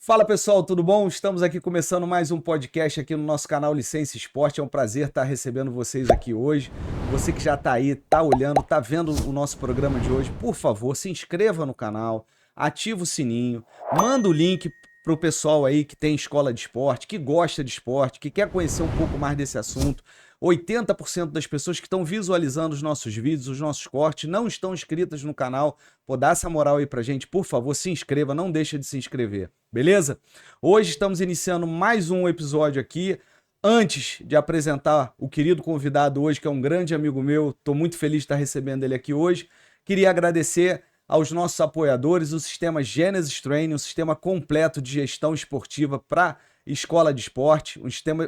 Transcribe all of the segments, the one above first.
Fala pessoal, tudo bom? Estamos aqui começando mais um podcast aqui no nosso canal Licença Esporte. É um prazer estar recebendo vocês aqui hoje. Você que já está aí, está olhando, está vendo o nosso programa de hoje, por favor, se inscreva no canal, ativa o sininho, manda o link pro pessoal aí que tem escola de esporte, que gosta de esporte, que quer conhecer um pouco mais desse assunto. 80% das pessoas que estão visualizando os nossos vídeos, os nossos cortes, não estão inscritas no canal. Pô, dá essa moral aí pra gente, por favor, se inscreva, não deixa de se inscrever, beleza? Hoje estamos iniciando mais um episódio aqui. Antes de apresentar o querido convidado hoje, que é um grande amigo meu, estou muito feliz de estar recebendo ele aqui hoje, queria agradecer aos nossos apoiadores, o sistema Genesis Training, um sistema completo de gestão esportiva para escola de esporte,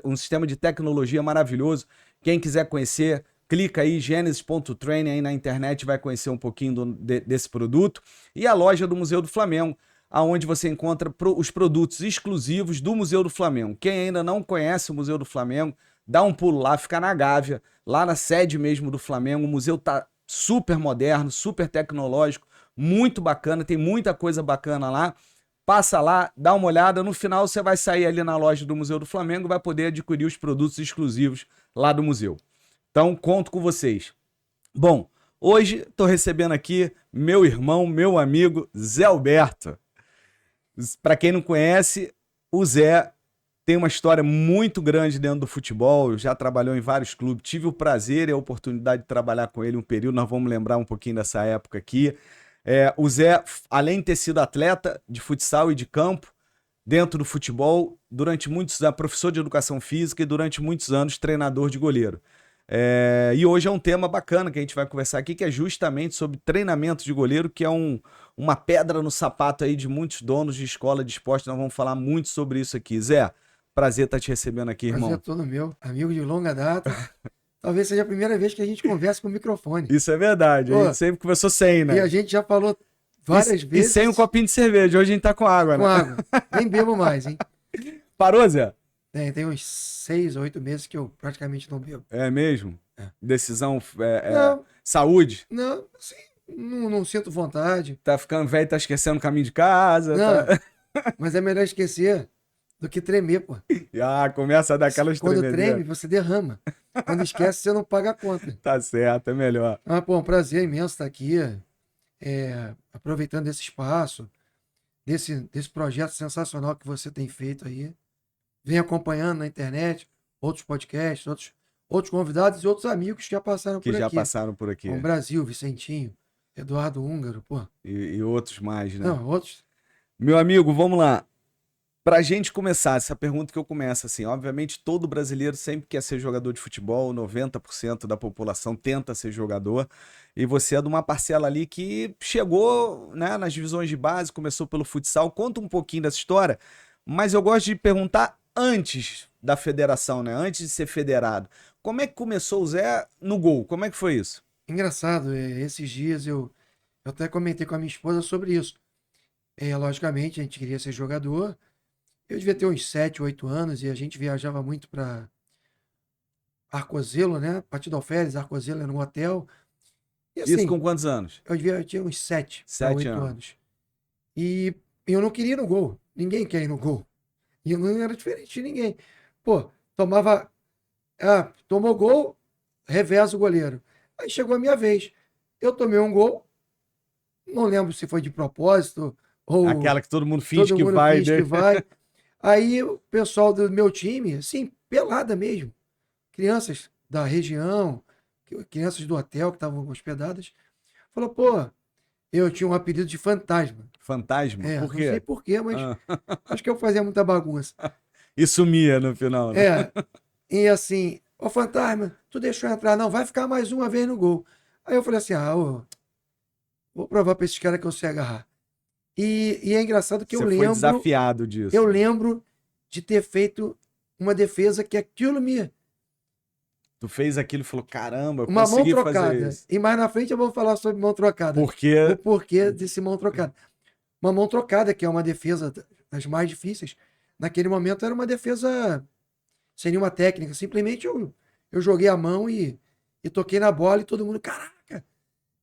um sistema de tecnologia maravilhoso. Quem quiser conhecer, clica aí, genesis.training aí na internet, vai conhecer um pouquinho desse produto. E a loja do Museu do Flamengo, aonde você encontra os produtos exclusivos do Museu do Flamengo. Quem ainda não conhece o Museu do Flamengo, dá um pulo lá, fica na Gávea, lá na sede mesmo do Flamengo. O museu tá super moderno, super tecnológico, muito bacana, tem muita coisa bacana lá. Passa lá, dá uma olhada, no final você vai sair ali na loja do Museu do Flamengo e vai poder adquirir os produtos exclusivos lá do museu. Então, conto com vocês. Bom, hoje estou recebendo aqui meu irmão, meu amigo Zé Alberto. Para quem não conhece, o Zé tem uma história muito grande dentro do futebol, já trabalhou em vários clubes, tive o prazer e a oportunidade de trabalhar com ele um período, nós vamos lembrar um pouquinho dessa época aqui. O Zé, além de ter sido atleta de futsal e de campo, dentro do futebol, durante muitos anos, professor de educação física e durante muitos anos treinador de goleiro. E hoje é um tema bacana que a gente vai conversar aqui, que é justamente sobre treinamento de goleiro, que é uma pedra no sapato aí de muitos donos de escola de esporte. Nós vamos falar muito sobre isso aqui. Zé, prazer estar te recebendo aqui, irmão. Prazer todo meu, amigo de longa data. Talvez seja a primeira vez que a gente conversa com o microfone. Isso é verdade, a gente sempre conversou sem, né? E a gente já falou várias vezes. E sem um copinho de cerveja, hoje a gente tá com água, né? Com água, nem bebo mais, hein? Parou, Zé? Tem uns 6 ou 8 meses que eu praticamente não bebo. É mesmo? Decisão, Não. Saúde? Não, assim, não sinto vontade. Tá ficando velho, tá esquecendo o caminho de casa? Não, Tá... mas é melhor esquecer do que tremer, pô. Começa a dar aquelas Quando tremedeiras. treme, você derrama. Quando esquece, você não paga a conta. Tá certo, é melhor. Pô, um prazer imenso estar aqui, aproveitando esse espaço, desse projeto sensacional que você tem feito aí. Vem acompanhando na internet, outros podcasts, outros convidados e outros amigos que já passaram por aqui. Que já passaram por aqui. O Brasil, Vicentinho, Eduardo Húngaro, pô. E outros mais, né? Não, outros. Meu amigo, vamos lá. Pra gente começar, essa pergunta que eu começo assim, obviamente todo brasileiro sempre quer ser jogador de futebol, 90% da população tenta ser jogador, e você é de uma parcela ali que chegou, né, nas divisões de base, começou pelo futsal. Conta um pouquinho dessa história, mas eu gosto de perguntar antes da federação, né, antes de ser federado. Como é que começou o Zé no gol? Como é que foi isso? Engraçado, esses dias eu até comentei com a minha esposa sobre isso. Logicamente, a gente queria ser jogador. Eu devia ter uns 7, 8 anos e a gente viajava muito para Arcozelo, né? Partido Alferes, Arcozelo, era um hotel. E assim, Isso com quantos anos? eu tinha uns 7 a 7 8 anos. anos. E eu não queria ir no gol. Ninguém quer ir no gol. E eu não era diferente de ninguém. Pô, tomou gol, reveza o goleiro. Aí chegou a minha vez. Eu tomei um gol, não lembro se foi de propósito ou Aquela que todo mundo finge todo que mundo vai, finge né? que vai. Aí o pessoal do meu time, assim, pelada mesmo, crianças da região, crianças do hotel que estavam hospedadas, falou, pô, eu tinha um apelido de fantasma. Fantasma? Por Não quê? sei por quê, mas acho que eu fazia muita bagunça. E sumia no final, né? E assim, ô fantasma, tu deixou eu entrar? Não, vai ficar mais uma vez no gol. Aí eu falei assim, vou provar pra esses caras que eu sei agarrar. E é engraçado que Você eu foi lembro... desafiado disso. Eu lembro de ter feito uma defesa que aquilo me... Tu fez aquilo e falou, caramba, eu Uma mão consegui fazer trocada. isso. E mais na frente eu vou falar sobre mão trocada. Por quê? O porquê desse mão trocada. Uma mão trocada, que é uma defesa das mais difíceis, naquele momento era uma defesa sem nenhuma técnica. Simplesmente eu joguei a mão e toquei na bola e todo mundo, caraca!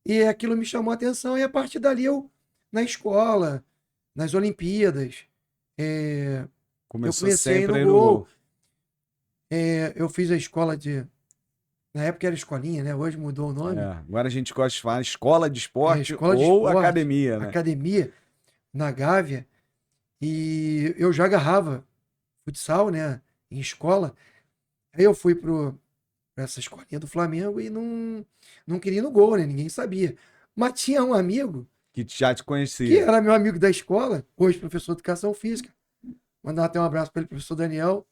E aquilo me chamou a atenção. E a partir dali eu, na escola, nas Olimpíadas, Eu Começou comecei sempre no aí no gol. gol. Eu fiz a escola de. Na época era escolinha, né? Hoje mudou o nome. Agora a gente gosta de falar escola de esporte Escola de ou esporte, academia, né? academia, na Gávea. E eu já agarrava futsal, né? Em escola. Aí eu fui pra essa escolinha do Flamengo e não queria ir no gol, né? Ninguém sabia. Mas tinha um amigo Que já te que conhecia. era meu amigo da escola, hoje professor de educação física. Mandar até um abraço para ele, professor Daniel.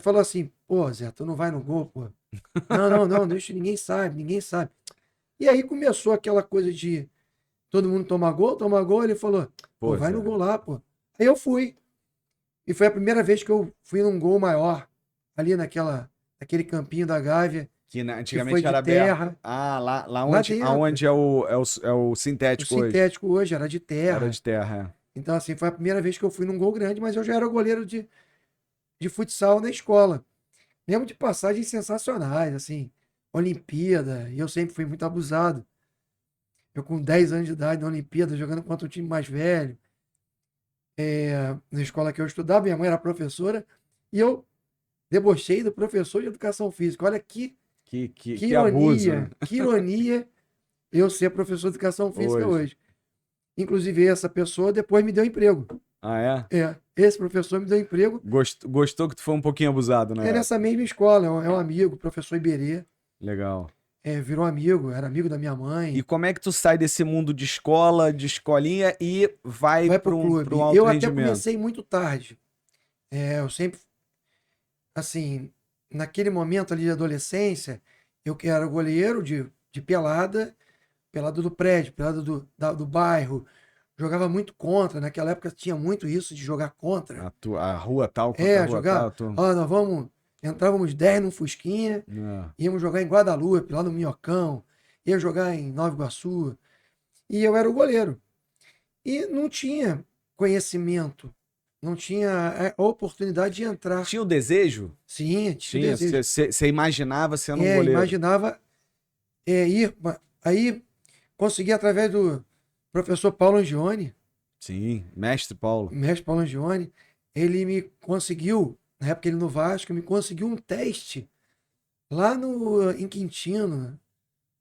Falou assim: pô, Zé, tu não vai no gol, pô. Não, deixa, ninguém sabe, ninguém sabe. E aí começou aquela coisa de todo mundo tomar gol. Ele falou: pô, Pô, vai no Zé, gol lá, pô. Aí eu fui. E foi a primeira vez que eu fui num gol maior, ali naquele campinho da Gávea, que que foi antigamente de era aberto. terra, Lá lá onde, dentro. aonde é o O sintético hoje. sintético hoje era de Era terra. de terra, Então, assim, foi a primeira vez que eu fui num gol grande, mas eu já era goleiro de futsal na escola. Lembro de passagens sensacionais, assim, Olimpíada, e eu sempre fui muito abusado. Eu com 10 anos de idade na Olimpíada, jogando contra um time mais velho, na escola que eu estudava, minha mãe era professora, e eu debochei do professor de educação física. Olha que que abuso, né? ironia eu ser professor de educação física Hoje. hoje. Inclusive, essa pessoa depois me deu emprego. Ah, é? Esse professor me deu emprego. Gostou que tu foi um pouquinho abusado, É né? nessa mesma escola, é um amigo, professor Iberê. Legal. Virou amigo, era amigo da minha E mãe. como é que tu sai desse mundo de escola, de escolinha e vai Vai para pro um clube. alto Eu até rendimento? comecei muito tarde. Eu sempre, assim, naquele momento ali de adolescência, eu que era goleiro de pelada, pelada do prédio, pelada do bairro. Jogava muito contra. Naquela época tinha muito isso de jogar contra. A rua tal contra a rua Jogar. tal, tu... Ó, nós vamos. Entrávamos 10 no Fusquinha, Não. íamos jogar em Guadalupe, lá no Minhocão, ia jogar em Nova Iguaçu. E eu era o goleiro. E não tinha conhecimento, não tinha a oportunidade de entrar. Tinha o desejo? Sim, tinha o Tinha. desejo. Você imaginava sendo um goleiro? Imaginava ir. Aí consegui através do professor Paulo Angione, Sim, mestre Paulo. mestre Paulo Angione, ele me conseguiu, na época ele no Vasco, me conseguiu um teste lá em Quintino,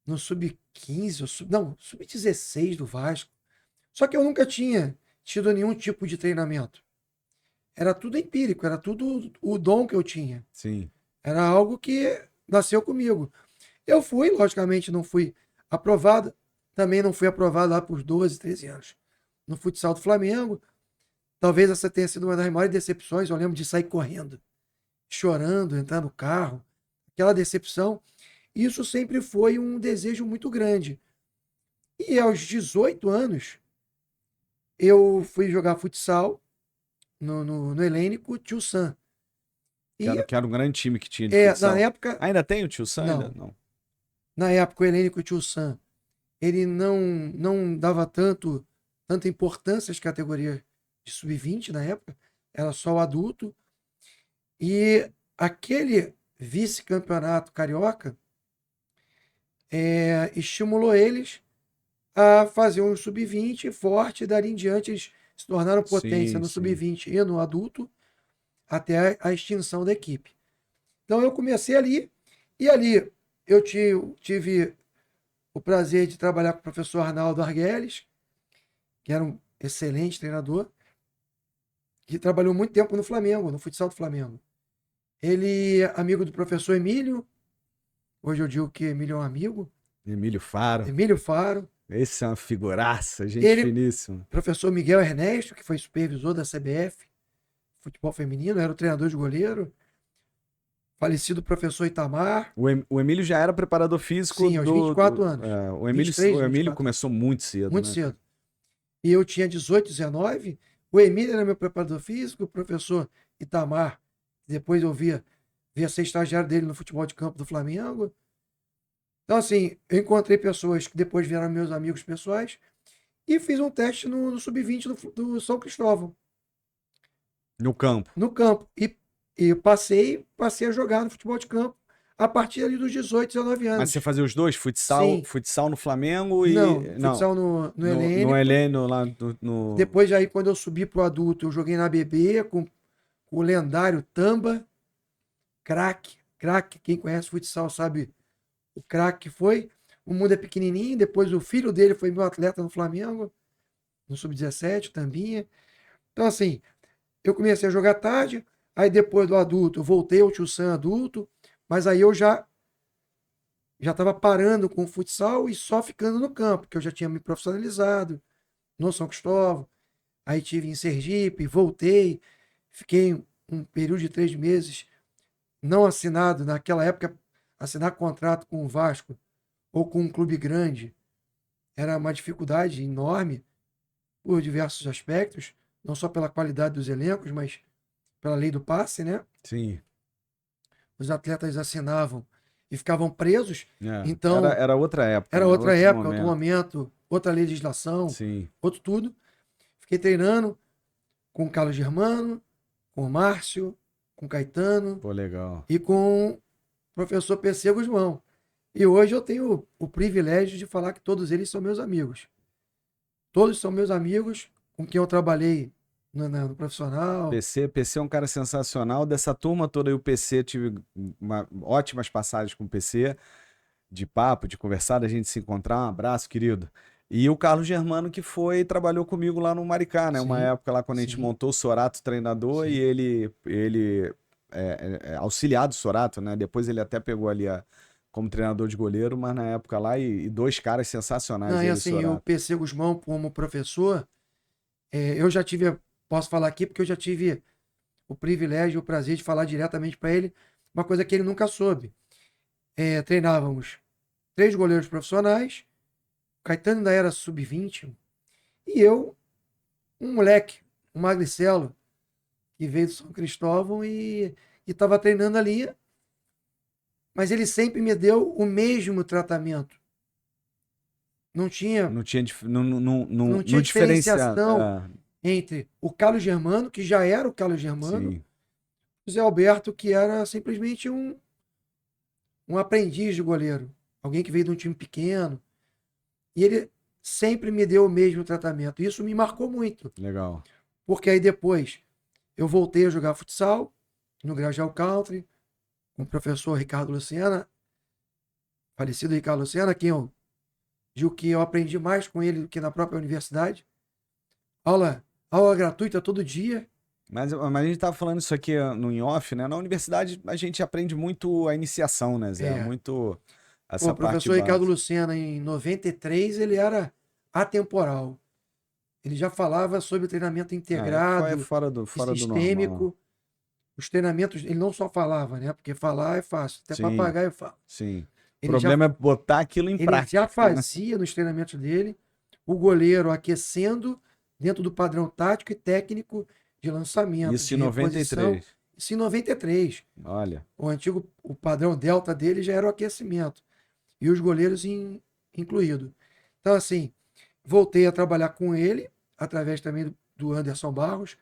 no sub-15, não, sub-16 do Vasco. Só que eu nunca tinha tido nenhum tipo de treinamento. Era tudo empírico, era tudo o dom que eu tinha. Sim. Era algo que nasceu comigo. Eu fui, logicamente, não fui aprovado, também não fui aprovado lá por 12, 13 anos no futsal do Flamengo. Talvez essa tenha sido uma das maiores decepções. Eu lembro de sair correndo, chorando, entrar no carro, aquela decepção. Isso sempre foi um desejo muito grande. E aos 18 anos, eu fui jogar futsal no Helênico Tio Sam. E Que era um grande time que tinha de futsal. na época, Ainda tem o Tio Sam? Ainda? não. Não. Na época, o Helênico Tio Sam, ele não dava tanta importância às categorias de sub-20 na época, era só o adulto. E aquele vice-campeonato carioca estimulou eles a fazer um sub-20 forte, e dali em diante eles se tornaram potência Sim, no sim. sub-20 e no adulto, até a extinção da equipe. Então eu comecei ali, e ali eu tive o prazer de trabalhar com o professor Arnaldo Arguelles, que era um excelente treinador, que trabalhou muito tempo no Flamengo, no futsal do Flamengo. Ele é amigo do professor Emílio, hoje eu digo que Emílio é um amigo, Emílio Faro. Emílio Faro. Esse é uma figuraça, gente Ele, finíssima. professor Miguel Ernesto, que foi supervisor da CBF, futebol feminino, era o treinador de goleiro. Falecido professor Itamar. O Emílio já era preparador físico Sim, aos 24 anos. o 23, Emílio 24. começou muito cedo, Muito né? cedo. E eu tinha 18, 19. O Emílio era meu preparador físico, o professor Itamar, depois eu via ser estagiário dele no futebol de campo do Flamengo. Então, assim, eu encontrei pessoas que depois vieram meus amigos pessoais e fiz um teste no sub-20 do São Cristóvão, No campo. no campo. E passei a jogar no futebol de campo a partir ali dos 18, 19 Mas anos. você fazia os dois? Sim. Futsal no Flamengo Não, e... Não, futsal no no Helênico. Heleno lá no... Depois, aí, quando eu subi pro adulto, eu joguei na BB com o lendário Tamba, craque. Craque, quem conhece futsal sabe o craque que foi. O mundo é pequenininho, depois o filho dele foi meu atleta no Flamengo, no Sub-17, Tambinha. Então, assim, eu comecei a jogar tarde, aí depois do adulto, eu voltei ao Tio Sam adulto, mas aí eu já estava parando com o futsal e só ficando no campo, porque eu já tinha me profissionalizado no São Cristóvão, aí tive em Sergipe, voltei, fiquei um período de 3 meses não assinado, naquela época, assinar contrato com o Vasco ou com um clube grande era uma dificuldade enorme por diversos aspectos, não só pela qualidade dos elencos, mas pela lei do passe, né? Sim. Os atletas assinavam e ficavam presos, É. então Era outra época, era né? outra Outro época, outro momento. momento, outra legislação, Sim. outro tudo. Fiquei treinando com o Carlos Germano, com o Márcio, com o Caetano Pô, legal. e com o professor PC Guzmão. E hoje eu tenho o privilégio de falar que todos eles são meus amigos. Todos são meus amigos com quem eu trabalhei no profissional. PC é um cara sensacional. Dessa turma toda aí, o PC, tive ótimas passagens com o PC, de papo, de conversar, da gente se encontrar. Um abraço, querido. E o Carlos Germano, que trabalhou comigo lá no Maricá, né? Uma Sim, época lá quando a gente sim, montou o Sorato treinador e sim. ele auxiliado do Sorato, né? Depois ele até pegou ali como treinador de goleiro, mas na época lá, e dois caras sensacionais, Não, e ele e o assim, o Sorato. PC Guzmão, como professor, eu já tive, posso falar aqui porque eu já tive o privilégio e o prazer de falar diretamente para ele, uma coisa que ele nunca soube. Treinávamos 3 goleiros profissionais, o Caetano ainda era sub-20, e eu, um moleque, um magricelo, que veio do São Cristóvão e estava treinando ali, mas ele sempre me deu o mesmo tratamento. Não tinha, Não tinha, não, não, não, não não tinha diferenciado. diferenciação entre o Carlos Germano, que já era o Carlos Germano, Sim. e o Zé Alberto, que era simplesmente um aprendiz de goleiro. Alguém que veio de um time pequeno. E ele sempre me deu o mesmo tratamento. Isso me marcou muito. Legal. Porque aí depois eu voltei a jogar futsal no Grajaú Country, com o professor Ricardo Lucena, falecido Ricardo Lucena, quem eu digo que eu aprendi mais com ele do que na própria universidade. Aula gratuita todo dia. Mas a gente tava falando isso aqui no in off, né? Na universidade a gente aprende muito a iniciação, né, Zé? É, Muito Pô, essa o parte professor Ricardo básica. Lucena, em 93, ele era atemporal. Ele já falava sobre o treinamento É integrado e fora do normal. sistêmico. Os treinamentos, ele não só falava, né? Porque falar é fácil, até Sim, papagaio fala. sim. O Ele já, problema é botar aquilo em ele já prática, né? fazia nos treinamentos dele o goleiro aquecendo dentro do padrão tático e técnico de lançamento, Isso de em reposição. 93. Isso em 93. Olha, O padrão delta dele já era o aquecimento. E os goleiros incluído. Então, assim, voltei a trabalhar com ele, através também do Anderson Barros,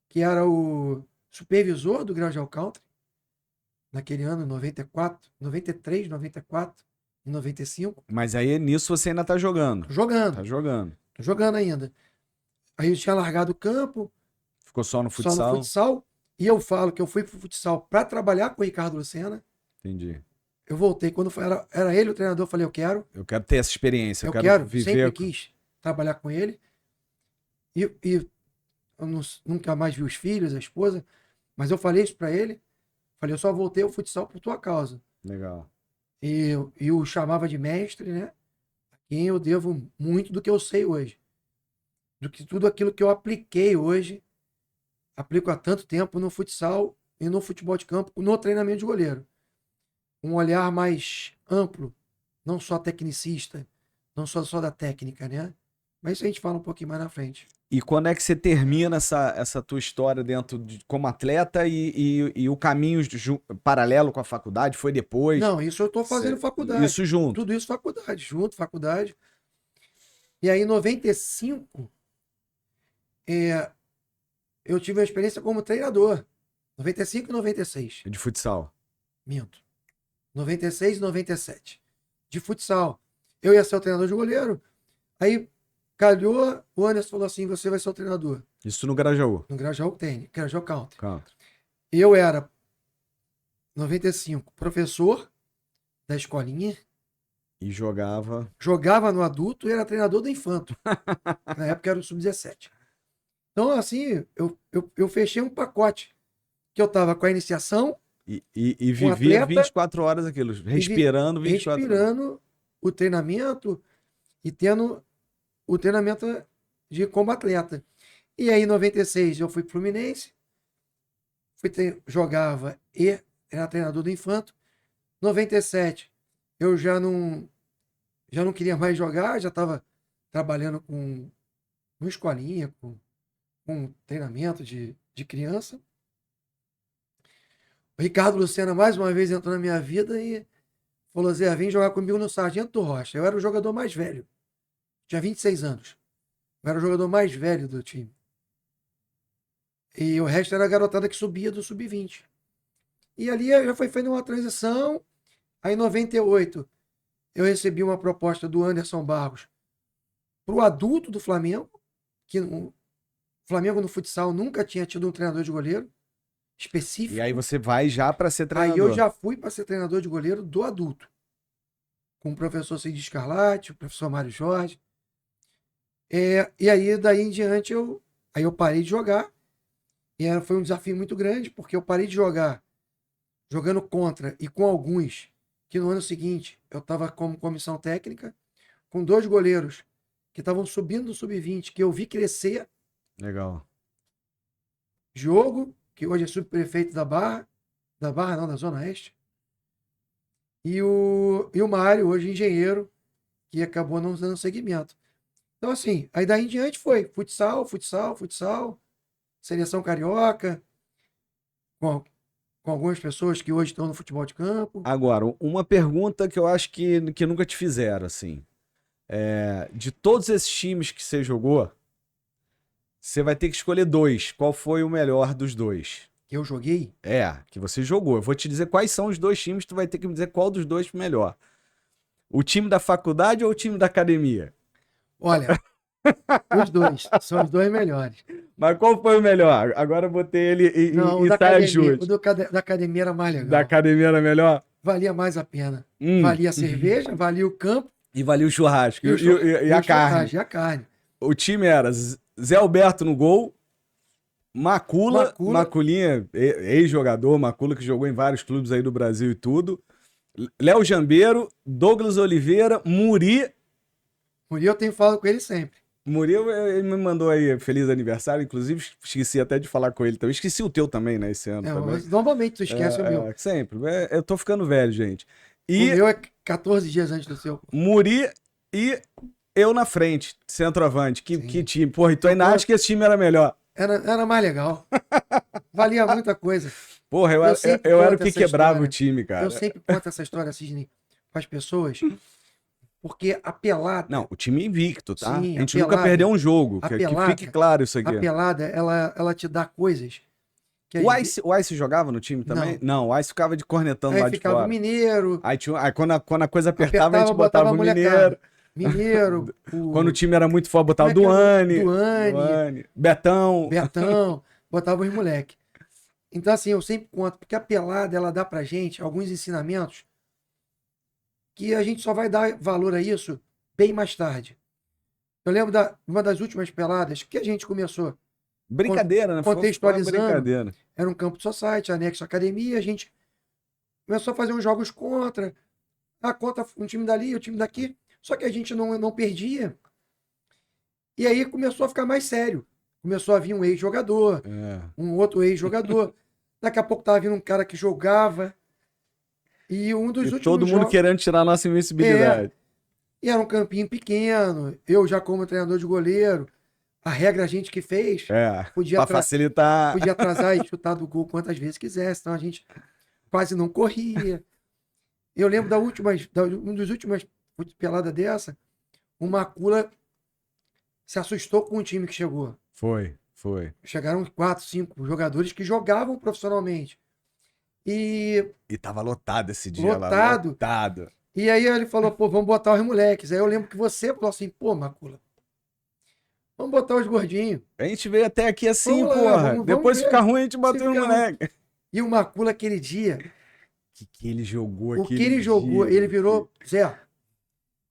que era o supervisor do Grajaú Country, naquele ano, 94, 93, 94 e 95. mas aí nisso você ainda tá jogando. Tô jogando, Tá jogando. tô jogando ainda. Aí eu tinha largado o campo, Ficou só no só no futsal? futsal, e eu falo que eu fui pro futsal para trabalhar com o Ricardo Lucena. Entendi. Eu voltei, quando era ele o treinador, eu falei, eu quero, Eu quero ter essa experiência, eu quero sempre viver. quis trabalhar com ele. E eu nunca mais vi os filhos, a esposa, mas eu falei isso para ele. Falei, eu só voltei ao futsal por tua causa. Legal. E o chamava de mestre, né? A quem eu devo muito do que eu sei hoje. Do que tudo aquilo que eu apliquei hoje, aplico há tanto tempo no futsal e no futebol de campo, no treinamento de goleiro. Um olhar mais amplo, não só tecnicista, não só da técnica, né? Mas isso a gente fala um pouquinho mais na frente. E quando é que você termina essa tua história como atleta e o caminho paralelo com a faculdade? Foi depois? Não, isso eu estou fazendo faculdade. Isso junto. Tudo isso faculdade, junto, faculdade. E aí, em 95, eu tive uma experiência como treinador. 95 e 96. De futsal. Minto. 96 e 97. De futsal. Eu ia ser o treinador de goleiro. Aí calhou, o Anderson falou assim: você vai ser o treinador. Isso no Grajaú. No Grajaú tem, Grajaú Country. Country. Eu era 95, professor da escolinha. E jogava. Jogava no adulto e era treinador do infanto. Na época era o sub-17. Então, assim, eu fechei um pacote. Que eu tava com a iniciação. E com o vivia atleta, 24 horas aquilo, respirando 24 horas. respirando o treinamento e tendo o treinamento de como atleta. E aí, em 96, eu fui pro Fluminense. Jogava e era treinador do infanto. 97, eu já não queria mais jogar, já estava trabalhando com uma escolinha, com treinamento de criança. O Ricardo Lucena mais uma vez entrou na minha vida e falou: Zé, vem jogar comigo no Sargento Rocha. Eu era o jogador mais velho. Tinha 26 anos. Eu era o jogador mais velho do time. E o resto era a garotada que subia do sub-20. E ali já foi feita uma transição. Aí em 98, eu recebi uma proposta do Anderson Barros para o adulto do Flamengo, que o Flamengo no futsal nunca tinha tido um treinador de goleiro específico. E aí você vai já para ser treinador. Aí eu já fui para ser treinador de goleiro do adulto. Com o professor Cid Scarlatti, o professor Mário Jorge. E aí, daí em diante, eu parei de jogar. E foi um desafio muito grande, porque eu parei de jogar jogando contra e com alguns que no ano seguinte eu estava como comissão técnica, com 2 goleiros que estavam subindo do sub-20, que eu vi crescer. Legal. Diogo, que hoje é subprefeito da Barra não, da Zona Oeste. E o Mário, hoje engenheiro, que acabou não dando seguimento. Então, assim, aí daí em diante foi futsal, seleção carioca, com algumas pessoas que hoje estão no futebol de campo. Agora, uma pergunta que eu acho que nunca te fizeram, assim. De todos esses times que você jogou, você vai ter que escolher 2. Qual foi o melhor dos 2? Que eu joguei? Que você jogou. Eu vou te dizer quais são os 2 times, tu vai ter que me dizer qual dos 2 foi melhor. O time da faculdade ou o time da academia? Olha, os 2. São os 2 melhores. Mas qual foi o melhor? Agora eu botei ele Não, em saia justa. O da academia era mais legal. Da academia era melhor? Valia mais a pena. Valia a cerveja, valia o campo. E valia o churrasco. E a carne. E a carne. O time era Zé Alberto no gol, Maculinha, ex-jogador, Macula, que jogou em vários clubes aí do Brasil e tudo. Léo Jambeiro, Douglas Oliveira, Muri. Muri eu tenho falado com ele sempre. Muri, ele me mandou aí feliz aniversário, inclusive esqueci até de falar com ele também. Esqueci o teu também, né, esse ano também. Novamente tu esquece o meu. Sempre. Eu tô ficando velho, gente. O meu é 14 dias antes do seu. Muri e eu na frente, centroavante. Que time. Porra, e tu ainda acha que esse time era melhor? Era mais legal. Valia muita coisa. Porra, eu era o que quebrava o time, cara. Eu sempre conto essa história, Sidney, para as pessoas, porque a pelada... Não, o time invicto, tá? Sim, a gente nunca perdeu um jogo, que fique claro isso aqui. A pelada, ela te dá coisas... O Ice jogava no time também? Não, o Ice ficava de cornetando lá de fora. Aí ficava o Mineiro. Aí quando a coisa apertava, a gente botava o Mineiro. Mineiro. Quando o time era muito forte, botava o Duane. Betão. Botava os moleques. Então, assim, eu sempre conto, porque a pelada, ela dá pra gente alguns ensinamentos que a gente só vai dar valor a isso bem mais tarde. Eu lembro uma das últimas peladas que a gente começou. Brincadeira, né? Contextualizando. Brincadeira. Era um campo de society, anexo à academia, a gente começou a fazer uns jogos contra um time dali, o time daqui, só que a gente não perdia. E aí começou a ficar mais sério. Começou a vir um ex-jogador, um outro ex-jogador. Daqui a pouco tava vindo um cara que jogava. E um dos últimos todo mundo querendo tirar a nossa invencibilidade. E era um campinho pequeno, eu já como treinador de goleiro, a regra a gente que fez, podia facilitar. Podia atrasar e chutar do gol quantas vezes quisesse, então a gente quase não corria. Eu lembro um dos últimos pelada dessa, o Macula se assustou com o time que chegou. Foi. Chegaram 4, 5 jogadores que jogavam profissionalmente. E tava lotado esse dia lá, Lotado. lotado. E aí ele falou, pô, vamos botar os moleques. Aí eu lembro que você falou assim, pô, Macula, vamos botar os gordinhos. A gente veio até aqui assim, Vamos lá, porra. vamos Depois ver fica ruim, a gente se bota os fica ruim. moleque. E o Macula aquele dia, Que ele jogou o que aquele ele jogou, dia, ele virou, Zé,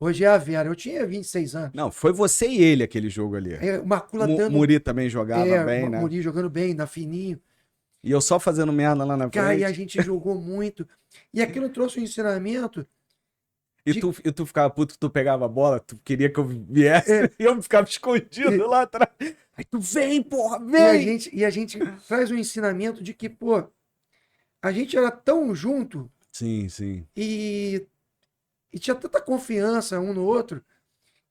hoje é a Vera. Eu tinha 26 anos. Não, foi você e ele aquele jogo ali. O Macula dando... Muri também jogava bem, né? Muri jogando bem, na fininho. E eu só fazendo merda lá na Cara, e frente. a gente jogou muito. E aquilo trouxe um ensinamento. E tu ficava puto que tu pegava a bola, tu queria que eu viesse, e eu ficava escondido lá atrás. Aí tu vem, porra, vem! E a gente traz um ensinamento de que, pô, a gente era tão junto Sim, sim. e tinha tanta confiança um no outro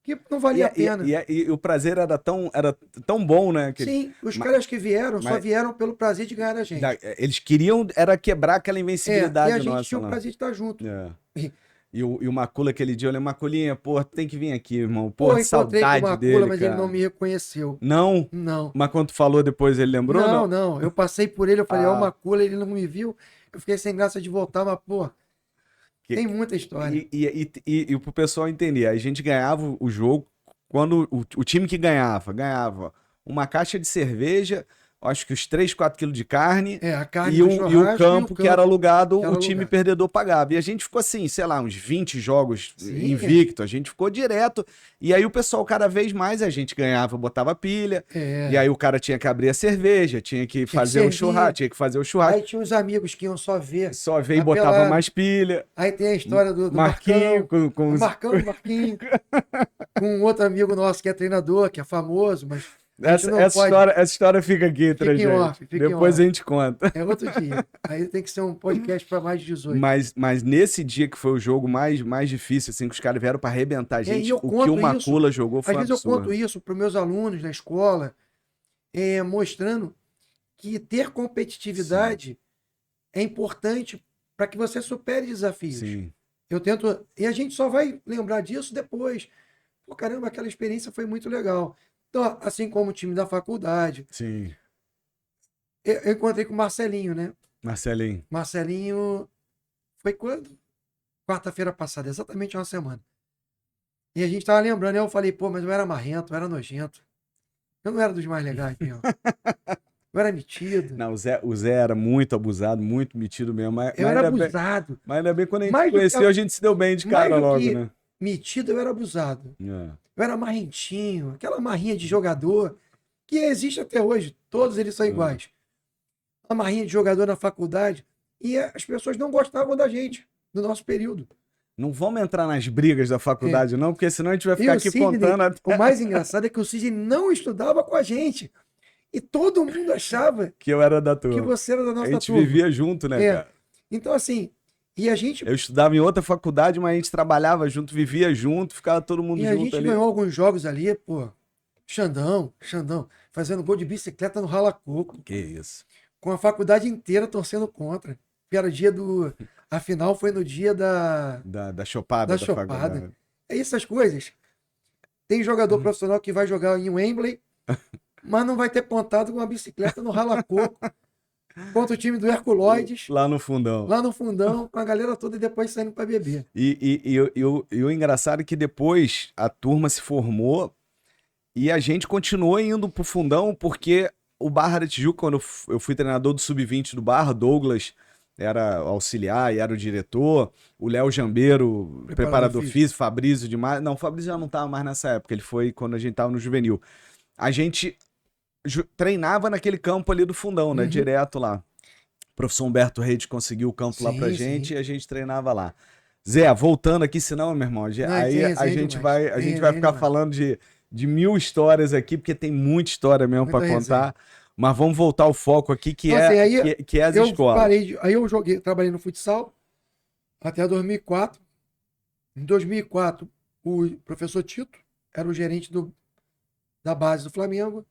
que não valia a pena. E o prazer era tão bom, né? Sim, os caras que vieram só vieram pelo prazer de ganhar a gente. Eles queriam era quebrar aquela invencibilidade e a gente nossa tinha o lá. prazer de estar junto. E o Macula aquele dia, eu lembro, Maculinha, pô, tem que vir aqui, irmão. Pô, Pô, encontrei saudade com o Macula, dele, mas cara. ele não me reconheceu. Não? Não. Mas quando tu falou depois, ele lembrou? Não. Eu passei por ele, eu falei, ó, o Macula, ele não me viu. Eu fiquei sem graça de voltar, mas, pô, tem muita história. E pro pessoal entender, a gente ganhava o jogo quando o time que ganhava uma caixa de cerveja, acho que os 3, 4 quilos de carne, a carne e do o churrasco campo que era alugado, que era o time alugado. perdedor pagava. E a gente ficou assim, sei lá, uns 20 jogos Sim. invicto, a gente ficou direto. E aí o pessoal, cada vez mais, a gente ganhava, botava pilha. E aí o cara tinha que abrir a cerveja, tinha que fazer o churrasco, tinha que fazer o churrasco. Aí tinha uns amigos que iam só ver. Só ver e botava mais pilha. Aí tem a história do Marquinho, Marcão. Marquinho. Com um outro amigo nosso que é treinador, que é famoso, mas essa história fica aqui entre a gente. Depois a gente conta. É outro dia. Aí tem que ser um podcast para mais de 18. Mas nesse dia que foi o jogo mais difícil, assim, que os caras vieram para arrebentar a gente, o que o Macula jogou foi absurdo. Às vezes eu conto isso para meus alunos na escola, mostrando que ter competitividade é importante para que você supere desafios. Sim. Eu tento... E a gente só vai lembrar disso depois. Pô, caramba, aquela experiência foi muito legal. Então, assim como o time da faculdade. Sim. Eu encontrei com o Marcelinho, né? Marcelinho foi quando? Quarta-feira passada, exatamente uma semana. E a gente tava lembrando, eu falei, pô, mas eu era marrento, eu era nojento. Eu não era dos mais legais, mesmo. Eu era metido. Não, o Zé era muito abusado, muito metido mesmo. Eu era abusado. Mas ainda bem quando a gente conheceu, a gente se deu bem de cara logo, né? Metido, eu era abusado. Eu era marrentinho, aquela marrinha de jogador que existe até hoje. Todos eles são iguais. A marrinha de jogador na faculdade. E as pessoas não gostavam da gente, do nosso período. Não vamos entrar nas brigas da faculdade, não, porque senão a gente vai ficar aqui contando até... O mais engraçado é que o Sidney não estudava com a gente. E todo mundo achava que eu era da turma. Que você era da nossa turma. A gente vivia junto, né, cara? Então, assim, e a gente... Eu estudava em outra faculdade, mas a gente trabalhava junto, vivia junto, ficava todo mundo junto ali. E a gente ganhou alguns jogos ali, pô. Xandão, fazendo gol de bicicleta no Rala-Coco. Que isso. Com a faculdade inteira torcendo contra. Que era o dia do... A final foi no dia da chopada. Da chopada. É essas coisas. Tem jogador profissional que vai jogar em Wembley, mas não vai ter pontado com uma bicicleta no Rala-Coco contra o time do Herculoides. Lá no fundão. Lá no fundão, com a galera toda e depois saindo para beber. E o engraçado é que depois a turma se formou e a gente continuou indo pro fundão porque o Barra da Tijuca, quando eu fui treinador do Sub-20 do Barra, Douglas era auxiliar e era o diretor, o Léo Jambeiro, preparador físico, Fabrício demais. Não, o Fabrício já não tava mais nessa época, ele foi quando a gente tava no juvenil. A gente treinava naquele campo ali do fundão, né? Direto lá. O professor Humberto Reis conseguiu o campo lá pra gente e a gente treinava lá. Zé, voltando aqui, senão, meu irmão, aí a gente vai ficar falando de 1000 histórias aqui, porque tem muita história mesmo pra contar. Mas vamos voltar ao foco aqui, que é as escolas. Aí eu trabalhei no futsal até 2004. Em 2004, o professor Tito era o gerente da base do Flamengo.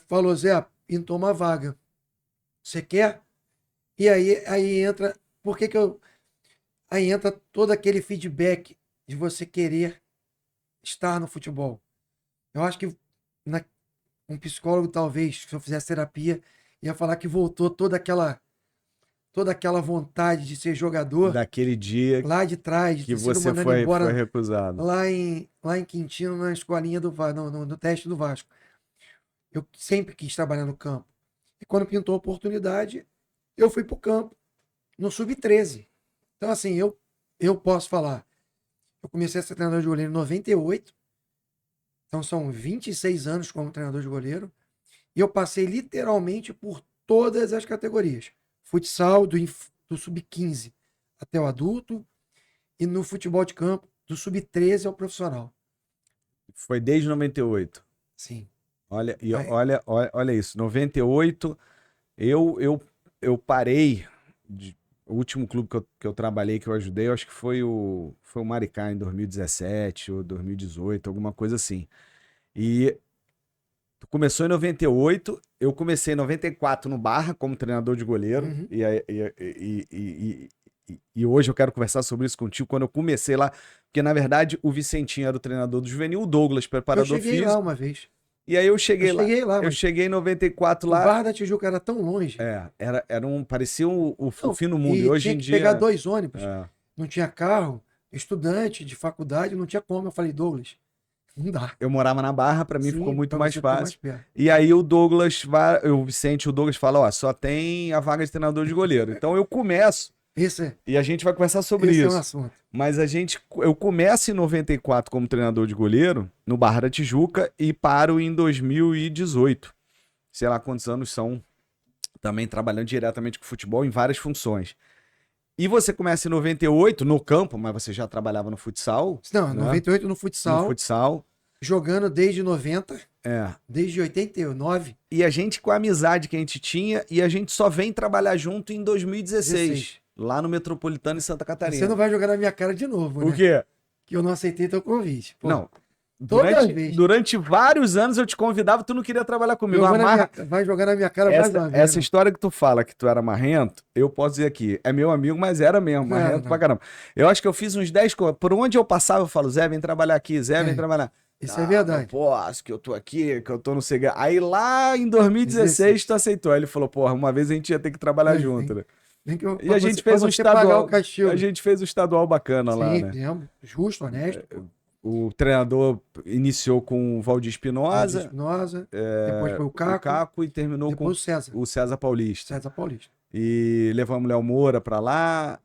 Falou, Zé, pintou uma vaga. Você quer? E aí entra... Por que eu... Aí entra todo aquele feedback de você querer estar no futebol. Eu acho que um psicólogo, talvez, se eu fizesse terapia, ia falar que voltou toda aquela toda aquela vontade de ser jogador Daquele dia lá de trás, de que ter sido você mandado foi embora recusado. lá em Quintino, na escolinha do no teste do Vasco. Eu sempre quis trabalhar no campo. E quando pintou a oportunidade, eu fui para o campo, no Sub-13. Então, assim, eu posso falar. Eu comecei a ser treinador de goleiro em 98. Então, são 26 anos como treinador de goleiro. E eu passei literalmente por todas as categorias. Futsal, do Sub-15 até o adulto. E no futebol de campo, do Sub-13 ao profissional. Foi desde 98. Sim. Olha, e Aí, olha isso. 98, eu parei. O último clube que eu trabalhei, que eu ajudei, eu acho que foi o Maricá em 2017 ou 2018, alguma coisa assim. E começou em 98, eu comecei em 94 no Barra como treinador de goleiro. uhum. E hoje eu quero conversar sobre isso contigo. Quando eu comecei lá, porque na verdade o Vicentinho era o treinador do juvenil, o Douglas, Eu preparador cheguei lá físico. uma vez. E aí eu Eu cheguei lá. cheguei lá, Eu mas cheguei em 94 o lá. Barra da Tijuca era tão longe. Parecia o Não, fim do mundo. E e hoje tinha em que pegar dia. 2 ônibus. É, Não tinha carro. Estudante de faculdade, não tinha como. Eu falei, Douglas, não dá. eu morava na Barra, pra mim ficou Sim, muito para mais você ficar mais fácil. perto. E aí o Douglas, o Vicente, o Douglas fala: ó, só tem a vaga de treinador de goleiro. Então eu começo, Esse, e a gente vai conversar sobre esse é um isso. assunto. Mas eu começo em 94 como treinador de goleiro, no Barra da Tijuca, e paro em 2018. Sei lá quantos anos são, também trabalhando diretamente com futebol em várias funções. E você começa em 98 no campo, mas você já trabalhava no futsal, Não, né? 98 no No futsal, futsal. jogando desde 90, É. desde 89, E a gente, com a amizade que a gente tinha, e a gente só vem trabalhar junto em 2016, 16. lá no Metropolitano em Santa Catarina. Você não vai jogar na minha cara de novo, O né? quê? Que eu não aceitei teu convite. Pô, Não. toda vez. Durante vários anos eu te convidava, tu não queria trabalhar comigo. Vai jogar na minha cara mais uma vez. Essa Não. história que tu fala que tu era marrento, eu posso dizer aqui, é meu amigo, mas era mesmo, marrento pra caramba. Eu acho que eu fiz uns 10 coisas. Por onde eu passava, eu falo, Zé, vem trabalhar aqui, Zé, vem trabalhar. Isso é verdade. Não posso, que eu tô aqui, que eu tô no CG. Aí lá em 2016 tu aceitou. Aí ele falou, porra, uma vez a gente ia ter que trabalhar junto, né? E a gente fez um estadual. A gente fez um estadual bacana lá, né? Sim, justo, honesto. Pô. O treinador iniciou com o Valdir Espinosa, Espinosa, depois foi o Caco, e terminou depois com o César Paulista. César Paulista. E levamos o Léo Moura pra lá.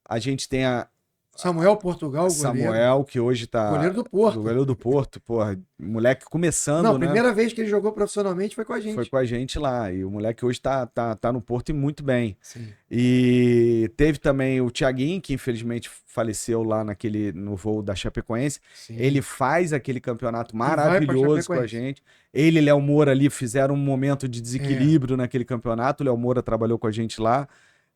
A gente tem a Samuel Portugal, Samuel, goleiro. que hoje tá. Goleiro do Porto. Goleiro do Porto, porra. Moleque começando, Não, a né? primeira vez que ele jogou profissionalmente foi com a gente. Foi com a gente lá. E o moleque hoje tá no Porto e muito bem. Sim. E teve também o Thiaguinho, que infelizmente faleceu lá no voo da Chapecoense. Sim. Ele faz aquele campeonato vai pra maravilhoso com a Chapecoense. gente. Ele e Léo Moura ali fizeram um momento de desequilíbrio naquele campeonato. O Léo Moura trabalhou com a gente lá.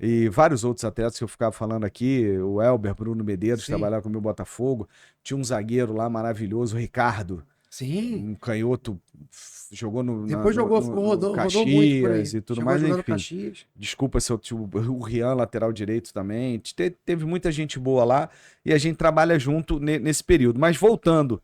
E vários outros atletas que eu ficava falando aqui, o Elber, Bruno Medeiros, Sim. trabalhava com o meu Botafogo. Tinha um zagueiro lá maravilhoso, o Ricardo, Sim. um canhoto, jogou Depois rodou Caxias muito por aí. e tudo Chegou a mais, jogar no enfim. Caxias. Desculpa se eu o Rian, lateral direito também. Teve muita gente boa lá e a gente trabalha junto nesse período. Mas voltando,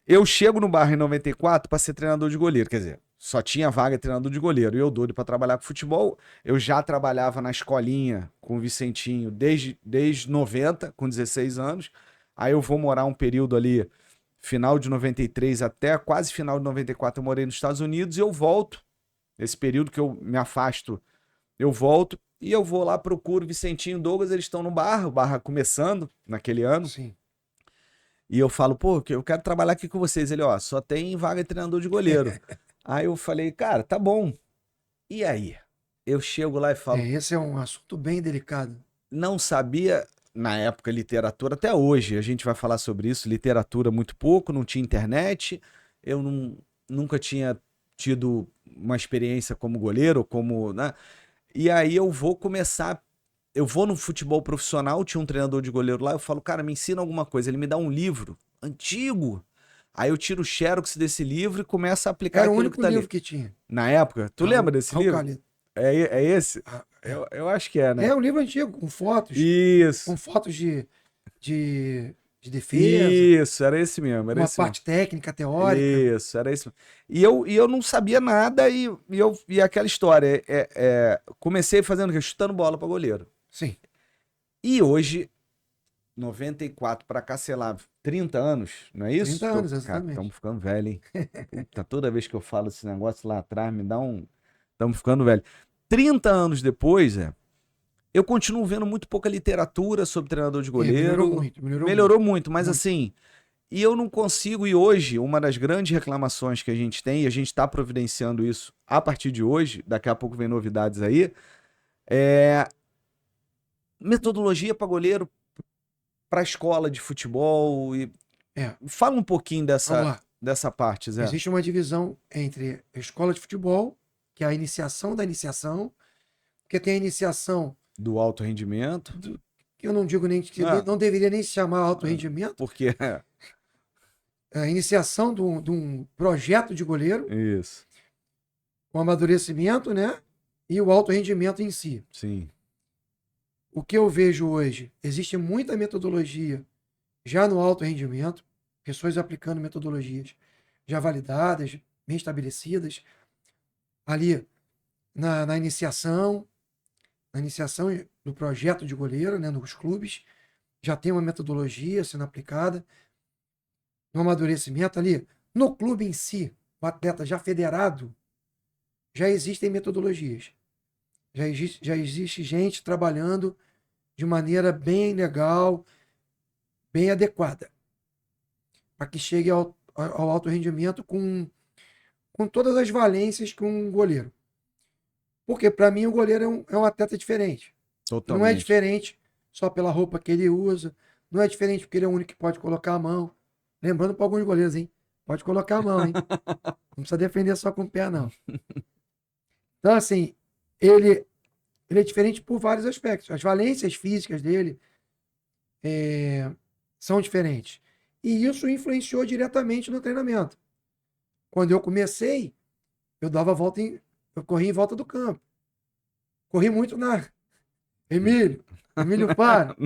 eu chego no Barra em 94 para ser treinador de goleiro, quer dizer, só tinha vaga de treinador de goleiro. E eu doido para trabalhar com futebol. Eu já trabalhava na escolinha com o Vicentinho desde 90, com 16 anos. Aí eu vou morar um período ali, final de 93 até quase final de 94, eu morei nos Estados Unidos e eu volto. Esse período que eu me afasto, eu volto e eu vou lá, procuro Vicentinho, Douglas, eles estão no Barra, o Barra começando naquele ano. Sim. E eu falo, pô, eu quero trabalhar aqui com vocês. Ele, ó, só tem vaga de treinador de goleiro. Aí eu falei, cara, tá bom. E aí? Eu chego lá e falo, Esse é um assunto bem delicado. não sabia, na época, literatura, até hoje a gente vai falar sobre isso, literatura muito pouco, não tinha internet, eu nunca tinha tido uma experiência como goleiro, como, né? E aí eu vou no futebol profissional, tinha um treinador de goleiro lá, eu falo, cara, me ensina alguma coisa. Ele me dá um livro antigo. Aí eu tiro o xerox desse livro e começo a aplicar Era o aquilo único que tá livro ali. que tinha. Na época, tu lembra desse Raul livro? Calito. É esse? Eu acho que é, né? É um livro antigo, com fotos. Isso. Com fotos de de defesa, Isso, era esse mesmo, era uma esse mesmo. parte técnica, teórica. Isso, era isso. E eu não sabia nada e aquela história. Comecei fazendo o quê? Chutando bola para goleiro. Sim. E hoje, 94 para cá, sei lá, 30 anos, não é isso? 30 anos, Cara, exatamente. estamos ficando velho, hein? Puta, toda vez que eu falo esse negócio lá atrás, me dá um. Estamos ficando velho. 30 anos depois, eu continuo vendo muito pouca literatura sobre treinador de goleiro. Melhorou muito, mas muito. assim. E eu não consigo, e hoje, uma das grandes reclamações que a gente tem, e a gente está providenciando isso a partir de hoje, daqui a pouco vem novidades aí, é metodologia para goleiro, para escola de futebol. Fala um pouquinho Vamos lá. dessa parte, Zé. Existe uma divisão entre a escola de futebol, que é a iniciação da iniciação, porque tem a iniciação do alto rendimento. Que eu não digo nem que não deveria nem se chamar alto rendimento. Porque a iniciação de um projeto de goleiro. Isso. O amadurecimento, né? E o alto rendimento em si. Sim. O que eu vejo hoje, existe muita metodologia já no alto rendimento, pessoas aplicando metodologias já validadas, bem estabelecidas, ali na iniciação do projeto de goleiro, né, nos clubes, já tem uma metodologia sendo aplicada, no amadurecimento ali, no clube em si, o atleta já federado, já existem metodologias, já existe gente trabalhando de maneira bem legal, bem adequada, para que chegue ao alto rendimento com todas as valências que um goleiro. Porque, para mim, o goleiro é um atleta diferente. Totalmente. Não é diferente só pela roupa que ele usa, não é diferente porque ele é o único que pode colocar a mão. Lembrando para alguns goleiros, hein? Pode colocar a mão, hein? Não precisa defender só com o pé, não. Então, assim, ele é diferente por vários aspectos. As valências físicas dele são diferentes. E isso influenciou diretamente no treinamento. Quando eu comecei, eu dava volta eu corria em volta do campo. Corri muito na Emílio Faro.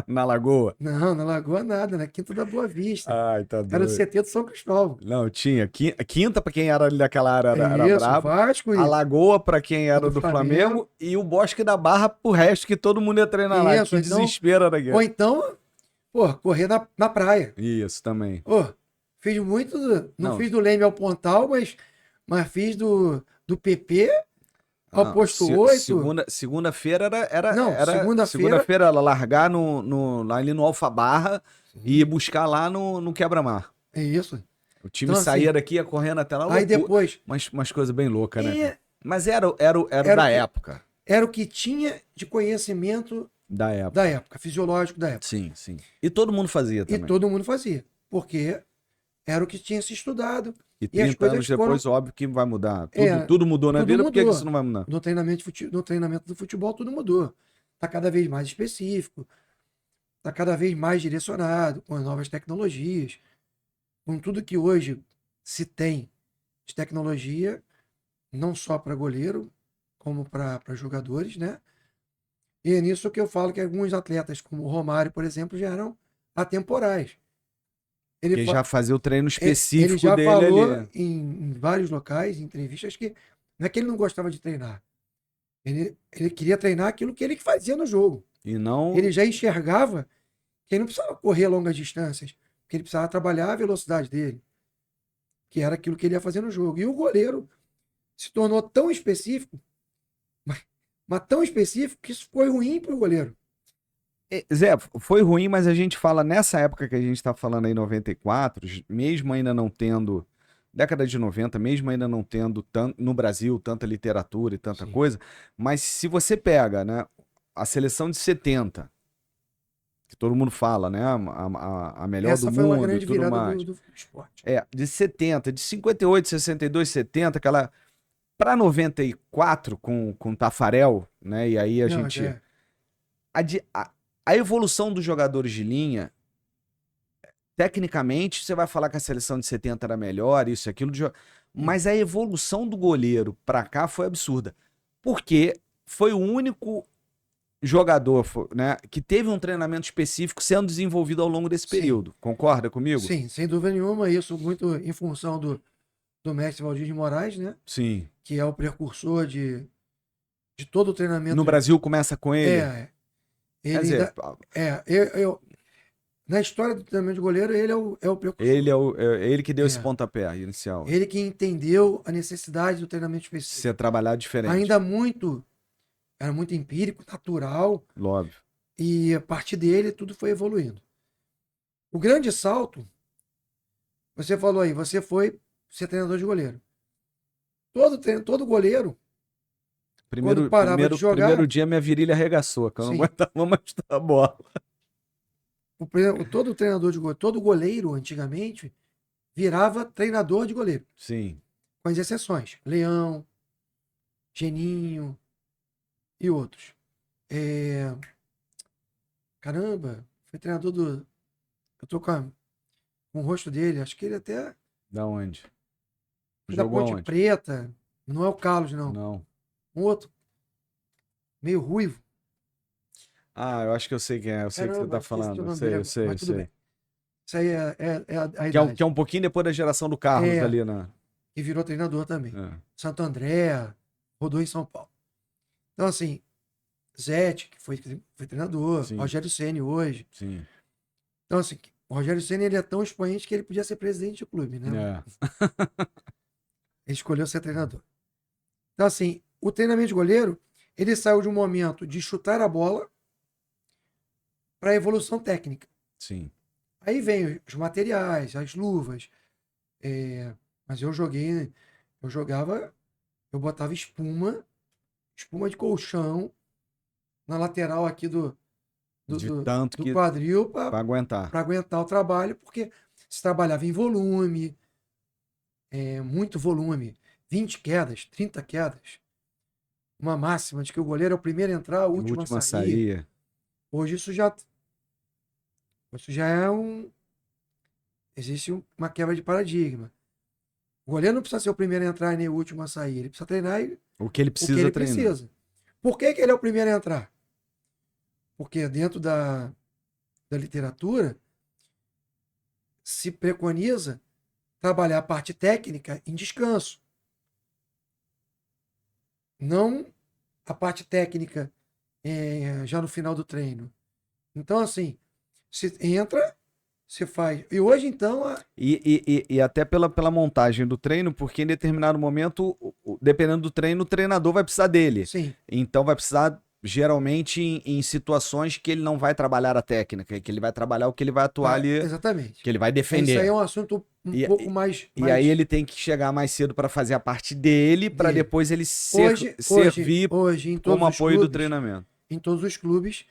Na Lagoa? Não, na Lagoa nada, na Quinta da Boa Vista. Ai, tá doido. Era o CT do São Cristóvão. Não, tinha. Quinta pra quem era ali daquela área era Isso, brabo. Vasco. A Lagoa pra quem era do Flamengo. E o Bosque da Barra pro resto que todo mundo ia treinar lá. Que desespero era aquele. Ou então, correr na praia. Isso, também. Fiz muito, não fiz do Leme ao Pontal, mas fiz do PP ao posto 8. Segunda-feira era. Segunda-feira era largar ali no Alfa Barra e ir buscar lá no Quebra-Mar. É isso. O time então, saía daqui, ia correndo até lá. Aí depois. Umas coisas bem loucas, né? Mas era da época. Era o que tinha de conhecimento da época. Fisiológico da época. Sim, sim. E todo mundo fazia também. E todo mundo fazia. Porque era o que tinha se estudado. E 30 anos depois, óbvio que vai mudar. Tudo mudou na vida, por que isso não vai mudar? No treinamento do futebol, tudo mudou. Está cada vez mais específico, está cada vez mais direcionado, com as novas tecnologias, com tudo que hoje se tem de tecnologia, não só para goleiro, como para jogadores, né? E é nisso que eu falo que alguns atletas, como o Romário, por exemplo, já eram atemporais. Ele já fazia o treino específico ele já dele falou ali. Em vários locais, em entrevistas, que não é que ele não gostava de treinar. Ele queria treinar aquilo que ele fazia no jogo. E não... Ele já enxergava que ele não precisava correr longas distâncias, que ele precisava trabalhar a velocidade dele, que era aquilo que ele ia fazer no jogo. E o goleiro se tornou tão específico, mas tão específico, que isso foi ruim para o goleiro. Zé, foi ruim, mas a gente fala nessa época que a gente está falando aí, 94, mesmo ainda não tendo, década de 90, mesmo ainda não tendo no Brasil tanta literatura e tanta coisa, mas se você pega, né, a seleção de 70, que todo mundo fala, né, a melhor Essa do foi mundo uma grande e tudo virada mais. do esporte. De 70, de 58, 62, 70, aquela... Para 94, com Tafarel, né, e aí a gente... A evolução dos jogadores de linha, tecnicamente, você vai falar que a seleção de 70 era melhor, isso e aquilo, mas a evolução do goleiro pra cá foi absurda. Porque foi o único jogador, né, que teve um treinamento específico sendo desenvolvido ao longo desse Sim. período. Concorda comigo? Sim, sem dúvida nenhuma, isso muito em função do mestre Valdir de Moraes, né? Sim. Que é o precursor de todo o treinamento. No Brasil começa com ele? Ele Quer dizer, na história do treinamento de goleiro, ele é o precursor. ele que deu esse pontapé inicial. Ele que entendeu a necessidade do treinamento específico. Ser trabalhado diferente. Era muito empírico, natural. Óbvio. E a partir dele, tudo foi evoluindo. O grande salto, você falou aí, você foi ser treinador de goleiro. Todo goleiro, quando parava de jogar... Primeiro dia minha virilha arregaçou, que eu não aguentava mais chutar a bola. Todo treinador de goleiro, todo goleiro, antigamente, virava treinador de goleiro. Sim. Com as exceções. Leão, Geninho e outros. Caramba, foi treinador do... Eu tô com o rosto dele, acho que ele até... Da onde? Da Ponte Preta. Não é o Carlos, não. Não. Um outro. Meio ruivo. Ah, eu acho que eu sei quem é. Eu sei o que você tá falando. Eu sei. Isso aí é a idade. Que é um pouquinho depois da geração do Carlos ali, né? E virou treinador também. Santo André, rodou em São Paulo. Então, assim, Zete, que foi treinador, Sim. Rogério Ceni hoje. Sim. Então, assim, o Rogério Ceni, ele é tão expoente que ele podia ser presidente do clube, né? Ele escolheu ser treinador. Então, assim, o treinamento de goleiro, ele saiu de um momento de chutar a bola para a evolução técnica. Sim. Aí vem os materiais, as luvas. Mas eu botava espuma de colchão na lateral aqui do quadril para aguentar o trabalho, porque se trabalhava em volume, muito volume, 20 quedas, 30 quedas. Uma máxima de que o goleiro é o primeiro a entrar, o último a sair. Hoje isso já é existe uma quebra de paradigma. O goleiro não precisa ser o primeiro a entrar nem o último a sair. Ele precisa treinar o que ele precisa treinar. Por que ele é o primeiro a entrar? Porque dentro da literatura se preconiza trabalhar a parte técnica em descanso. Não a parte técnica já no final do treino. Então, assim, se entra, você faz. E hoje, então... E até pela montagem do treino, porque em determinado momento, dependendo do treino, o treinador vai precisar dele. Sim. Então vai precisar, geralmente, em situações que ele não vai trabalhar a técnica, que ele vai trabalhar o que ele vai atuar ali. Exatamente. Que ele vai defender. Isso aí é um assunto pouco mais... E aí ele tem que chegar mais cedo para fazer a parte dele, para depois ele servir hoje, como apoio do treinamento. Em todos os clubes,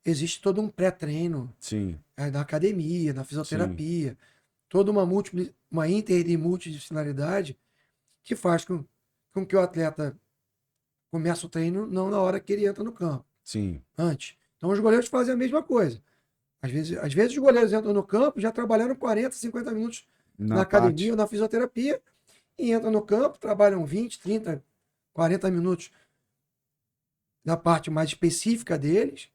existe todo um pré-treino. Sim. Na academia, na fisioterapia. Sim. Toda uma inter e multidisciplinaridade que faz com que o atleta comece o treino não na hora que ele entra no campo. Sim. Antes. Então os goleiros fazem a mesma coisa. Às vezes os goleiros entram no campo, já trabalharam 40, 50 minutos na academia ou na fisioterapia, e entram no campo, trabalham 20, 30, 40 minutos na parte mais específica deles,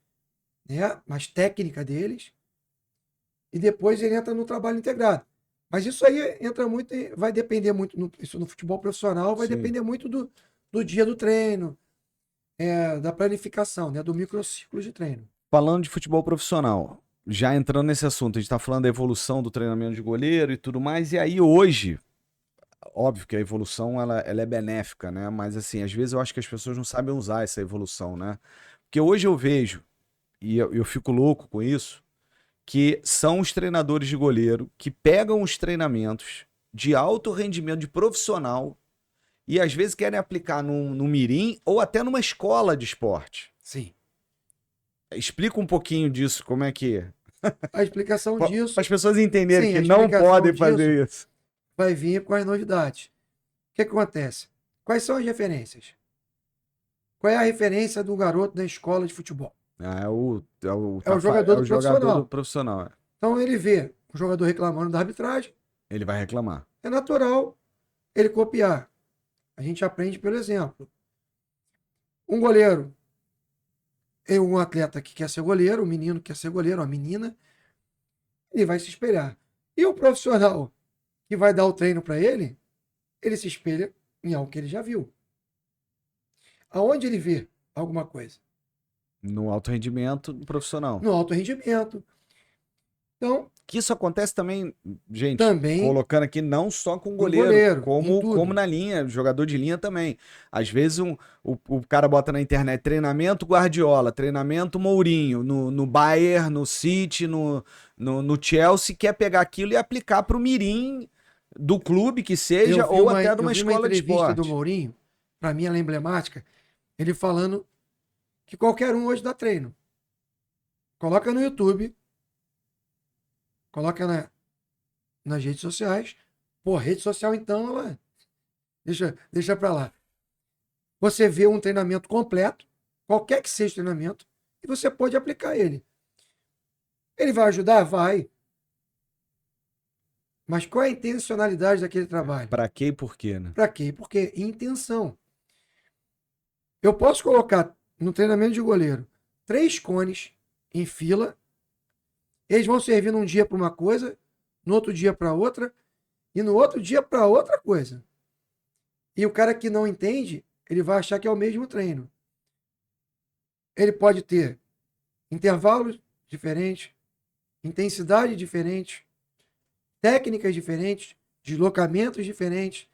né? Mais técnica deles, e depois ele entra no trabalho integrado. Mas isso aí entra muito, vai depender muito, isso no futebol profissional, vai depender muito do dia do treino, da planificação, né? Do microciclo de treino. Falando de futebol profissional, já entrando nesse assunto, a gente está falando da evolução do treinamento de goleiro e tudo mais, e aí hoje, óbvio que a evolução ela é benéfica, né? Mas assim, às vezes eu acho que as pessoas não sabem usar essa evolução, né? Porque hoje eu vejo, e eu fico louco com isso, que são os treinadores de goleiro que pegam os treinamentos de alto rendimento, de profissional, e às vezes querem aplicar no mirim ou até numa escola de esporte. Sim. Explica um pouquinho disso, como é que é. A explicação disso... Para as pessoas entenderem que não podem fazer isso. Vai vir com as novidades. O que acontece? Quais são as referências? Qual é a referência do garoto da escola de futebol? É o jogador do profissional. Então ele vê o jogador reclamando da arbitragem. Ele vai reclamar. É natural ele copiar. A gente aprende pelo exemplo. Um goleiro É um atleta que quer ser goleiro, um menino que quer ser goleiro, uma menina, ele vai se espelhar. E o profissional que vai dar o treino para ele se espelha em algo que ele já viu. Aonde ele vê alguma coisa? No alto rendimento do profissional. No alto rendimento. Então, Que isso acontece também, gente, também colocando aqui não só com com goleiro, goleiro, em como tudo. na linha, jogador de linha também. Às vezes o cara bota na internet treinamento Guardiola, treinamento Mourinho, no Bayern, no City, no Chelsea, quer pegar aquilo e aplicar para o mirim do clube que seja, ou até de uma Eu vi uma escola de entrevista do esporte. Mourinho, para mim ela é emblemática, ele falando que qualquer um hoje dá treino. Coloca no YouTube, coloca nas redes sociais. Pô, rede social então, ela deixa para lá. Você vê um treinamento completo, qualquer que seja o treinamento, e você pode aplicar ele. Ele vai ajudar? Vai. Mas qual é a intencionalidade daquele trabalho? Para quê e por quê, né? Para quê? Porque intenção. Eu posso colocar no treinamento de goleiro 3 cones em fila, eles vão servir num dia para uma coisa, no outro dia para outra, e no outro dia para outra coisa. E o cara que não entende, ele vai achar que é o mesmo treino. Ele pode ter intervalos diferentes, intensidade diferente, técnicas diferentes, deslocamentos diferentes.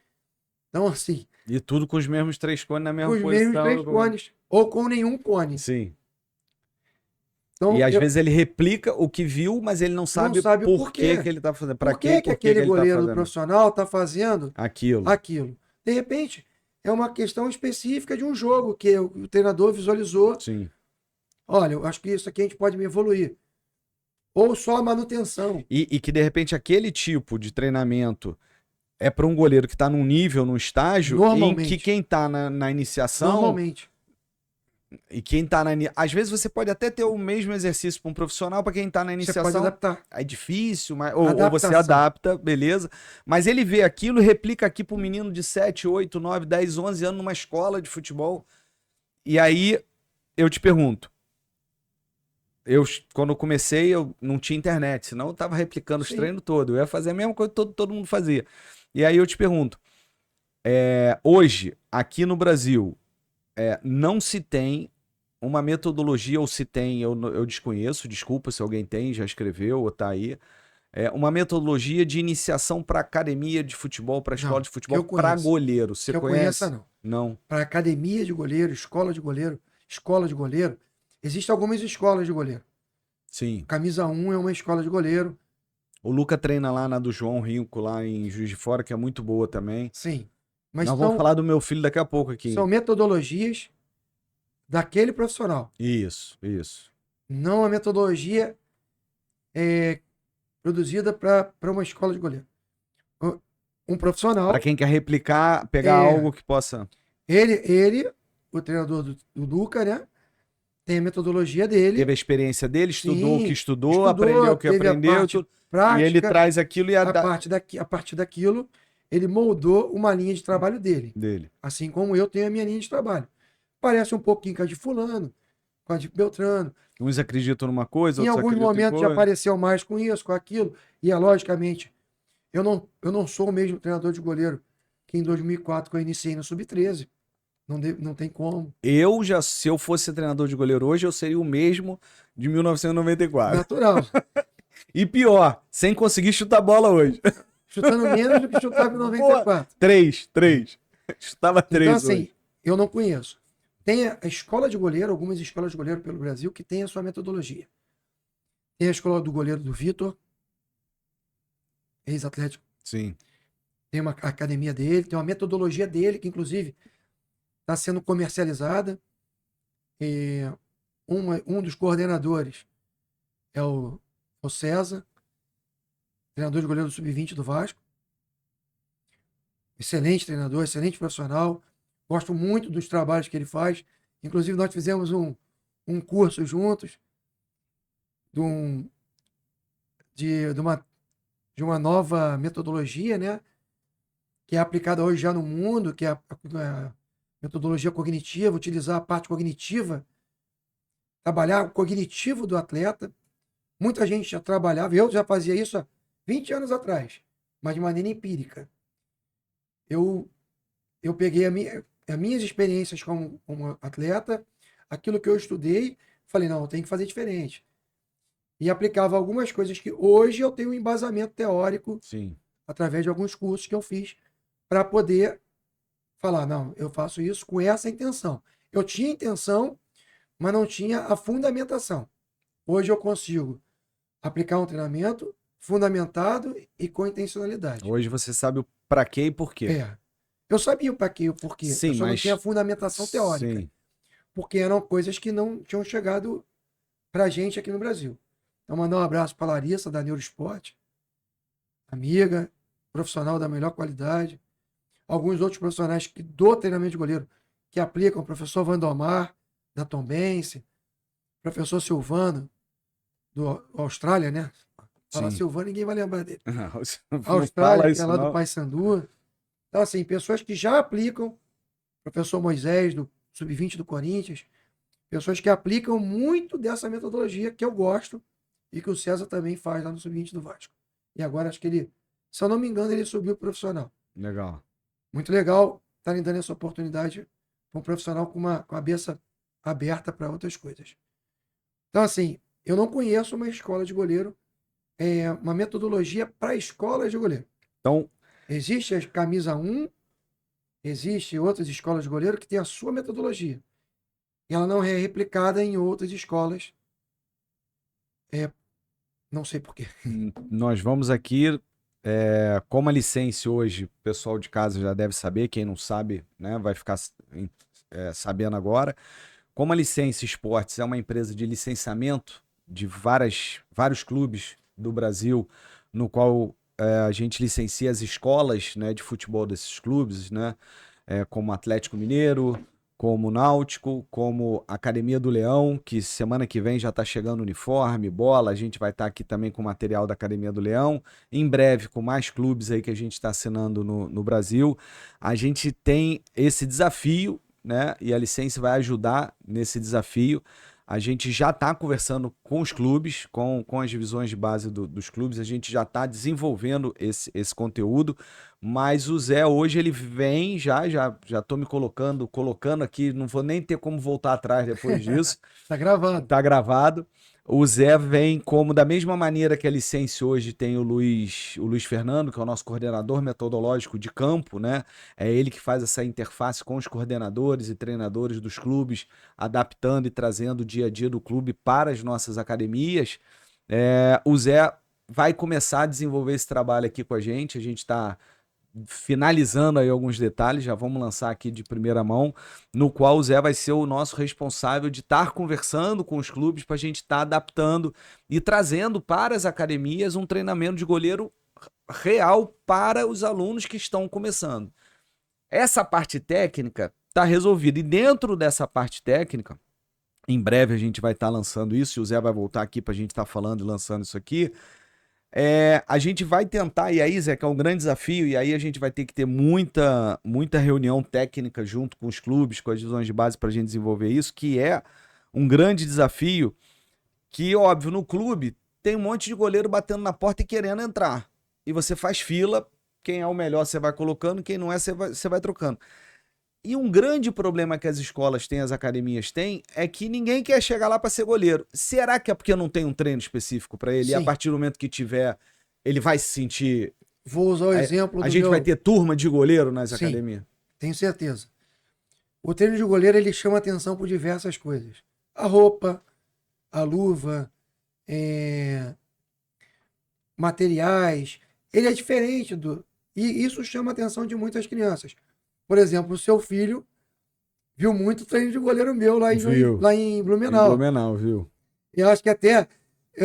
Então, assim, E tudo com os mesmos 3 cones na com mesma os mesmos 3 posição. cones, ou com nenhum cone. Sim. Então, E às vezes ele replica o que viu, mas ele não sabe sabe o por porquê. que ele tá fazendo. Para Por que por aquele ele tá goleiro fazendo profissional está fazendo aquilo. aquilo? De repente, é uma questão específica de um jogo que o treinador visualizou. Sim. Olha, eu acho que isso aqui a gente pode me evoluir. Ou só a manutenção. E que de repente aquele tipo de treinamento é para um goleiro que está num nível, num estágio, em Normalmente. que quem está na iniciação. Normalmente. E quem tá na. Às vezes você pode até ter o mesmo exercício para um profissional, para quem tá na Você iniciação. pode adaptar. É difícil, mas, ou você Adaptação. adapta, beleza. Mas ele vê aquilo e replica aqui pro menino de 7, 8, 9, 10, 11 anos numa escola de futebol. E aí eu te pergunto. Quando eu comecei, eu não tinha internet, senão eu tava replicando os Sim. treinos todos. Eu ia fazer a mesma coisa que todo mundo fazia. E aí eu te pergunto: hoje, aqui no Brasil, não se tem uma metodologia, ou se tem, eu desconheço, desculpa se alguém tem, já escreveu ou tá aí. Uma metodologia de iniciação para academia de futebol, para escola Não, de que futebol, eu para conheço. goleiro. Você Que eu conhece? conheça, não. Não. Para academia de goleiro, escola de goleiro, existem algumas escolas de goleiro. Sim. Camisa 1 é uma escola de goleiro. O Luca treina lá na do João Rinco, lá em Juiz de Fora, que é muito boa também. Sim. Mas Nós vamos falar do meu filho daqui a pouco aqui. são metodologias daquele profissional. Isso. Não a metodologia produzida para uma escola de goleiro. Um profissional. Para quem quer replicar, pegar algo que possa. Ele, o treinador do Luca, né? Tem a metodologia dele. Teve a experiência dele, estudou o que estudou, estudou, aprendeu o que teve a aprendeu. parte prática, E ele traz aquilo e a partir daquilo, ele moldou uma linha de trabalho dele. Assim como eu tenho a minha linha de trabalho. Parece um pouquinho com a de fulano, com a de Beltrano. Uns acreditam numa coisa, Em outros alguns acreditam momentos já apareceu mais com isso, com aquilo. E logicamente, eu não sou o mesmo treinador de goleiro que em 2004, que eu iniciei no Sub-13. Não tem como. Se eu fosse treinador de goleiro hoje, eu seria o mesmo de 1994. Natural. E pior, sem conseguir chutar a bola hoje. Chutando menos do que chutava em 94. 3. Chutava 3 então, assim, hoje. eu não conheço. Tem a escola de goleiro, algumas escolas de goleiro pelo Brasil que tem a sua metodologia. Tem a escola do goleiro do Vitor, ex-atlético. Sim. Tem uma academia dele, tem uma metodologia dele, que inclusive está sendo comercializada. E um dos coordenadores é o César, treinador de goleiro do Sub-20 do Vasco. Excelente treinador, excelente profissional. Gosto muito dos trabalhos que ele faz. Inclusive, nós fizemos um curso juntos de uma nova metodologia, né? Que é aplicada hoje já no mundo, que é a metodologia cognitiva, utilizar a parte cognitiva trabalhar o cognitivo do atleta. Muita gente já trabalhava, eu já fazia isso há 20 anos atrás, mas de maneira empírica. Eu peguei as minhas experiências como atleta, aquilo que eu estudei, falei, não, eu tenho que fazer diferente. E aplicava algumas coisas que hoje eu tenho um embasamento teórico Sim. através de alguns cursos que eu fiz para poder falar, não, eu faço isso com essa intenção. Eu tinha intenção, mas não tinha a fundamentação. Hoje eu consigo aplicar um treinamento fundamentado e com intencionalidade. Hoje você sabe o pra quê e por quê. Eu sabia o para quê e o porquê. Sim, Eu só não mas... tinha a fundamentação teórica. Sim. Porque eram coisas que não tinham chegado para a gente aqui no Brasil. Então, mandar um abraço para a Larissa, da Neuroesporte, amiga, profissional da melhor qualidade. Alguns outros profissionais do treinamento de goleiro que aplicam, o professor Vandomar, da Tombense, professor Silvano, do Austrália, né? Fala Sim. Silvano, ninguém vai lembrar dele. Não Austrália, fala que é isso, lá não. do Paysandu. Então, assim, pessoas que já aplicam, professor Moisés, do Sub-20 do Corinthians, pessoas que aplicam muito dessa metodologia que eu gosto e que o César também faz lá no Sub-20 do Vasco. E agora acho que ele, se eu não me engano, ele subiu profissional. Legal. Muito legal estarem dando essa oportunidade para um profissional com uma cabeça aberta para outras coisas. Então, assim, eu não conheço uma escola de goleiro, uma metodologia para escolas de goleiro. Então, Existe a camisa 1, existe outras escolas de goleiro que têm a sua metodologia. E ela não é replicada em outras escolas. Não sei porquê. nós vamos aqui, como a licença hoje, o pessoal de casa já deve saber, quem não sabe, né, vai ficar sabendo agora. Como a Licença Esportes é uma empresa de licenciamento de vários clubes do Brasil, no qual a gente licencia as escolas, né, de futebol desses clubes, né, como Atlético Mineiro, como Náutico, como Academia do Leão, que semana que vem já está chegando uniforme, bola, a gente vai estar aqui também com material da Academia do Leão, em breve com mais clubes aí que a gente está assinando no Brasil. A gente tem esse desafio, né? E a licença vai ajudar nesse desafio. A gente já está conversando com os clubes, com as divisões de base dos clubes, a gente já está desenvolvendo esse conteúdo, mas o Zé hoje ele vem, já estou me colocando aqui, não vou nem ter como voltar atrás depois disso. Tá gravado. Tá gravado. O Zé vem como, da mesma maneira que a licença hoje tem o Luiz Fernando, que é o nosso coordenador metodológico de campo, né? É ele que faz essa interface com os coordenadores e treinadores dos clubes, adaptando e trazendo o dia a dia do clube para as nossas academias. O Zé vai começar a desenvolver esse trabalho aqui com a gente está finalizando aí alguns detalhes, já vamos lançar aqui de primeira mão, no qual o Zé vai ser o nosso responsável de estar conversando com os clubes para a gente estar adaptando e trazendo para as academias um treinamento de goleiro real para os alunos que estão começando. Essa parte técnica está resolvida, e dentro dessa parte técnica, em breve a gente vai estar lançando isso, e o Zé vai voltar aqui para a gente estar falando e lançando isso aqui. A gente vai tentar, e aí, Zé, que é um grande desafio, e aí a gente vai ter que ter muita reunião técnica junto com os clubes, com as divisões de base para a gente desenvolver isso, que é um grande desafio, que, óbvio, no clube tem um monte de goleiro batendo na porta e querendo entrar. E você faz fila, quem é o melhor você vai colocando, quem não é você vai trocando. E um grande problema que as escolas têm, as academias têm, é que ninguém quer chegar lá para ser goleiro. Será que é porque não tem um treino específico para ele? Sim. E a partir do momento que tiver, ele vai se sentir... Vou usar o exemplo A gente vai ter turma de goleiro nas Sim, academias? Tenho certeza. O treino de goleiro, ele chama atenção por diversas coisas. A roupa, a luva, materiais. Ele é diferente E isso chama a atenção de muitas crianças. Por exemplo, o seu filho viu muito treino de goleiro meu lá em Blumenau. Em Blumenau, viu? Eu acho que até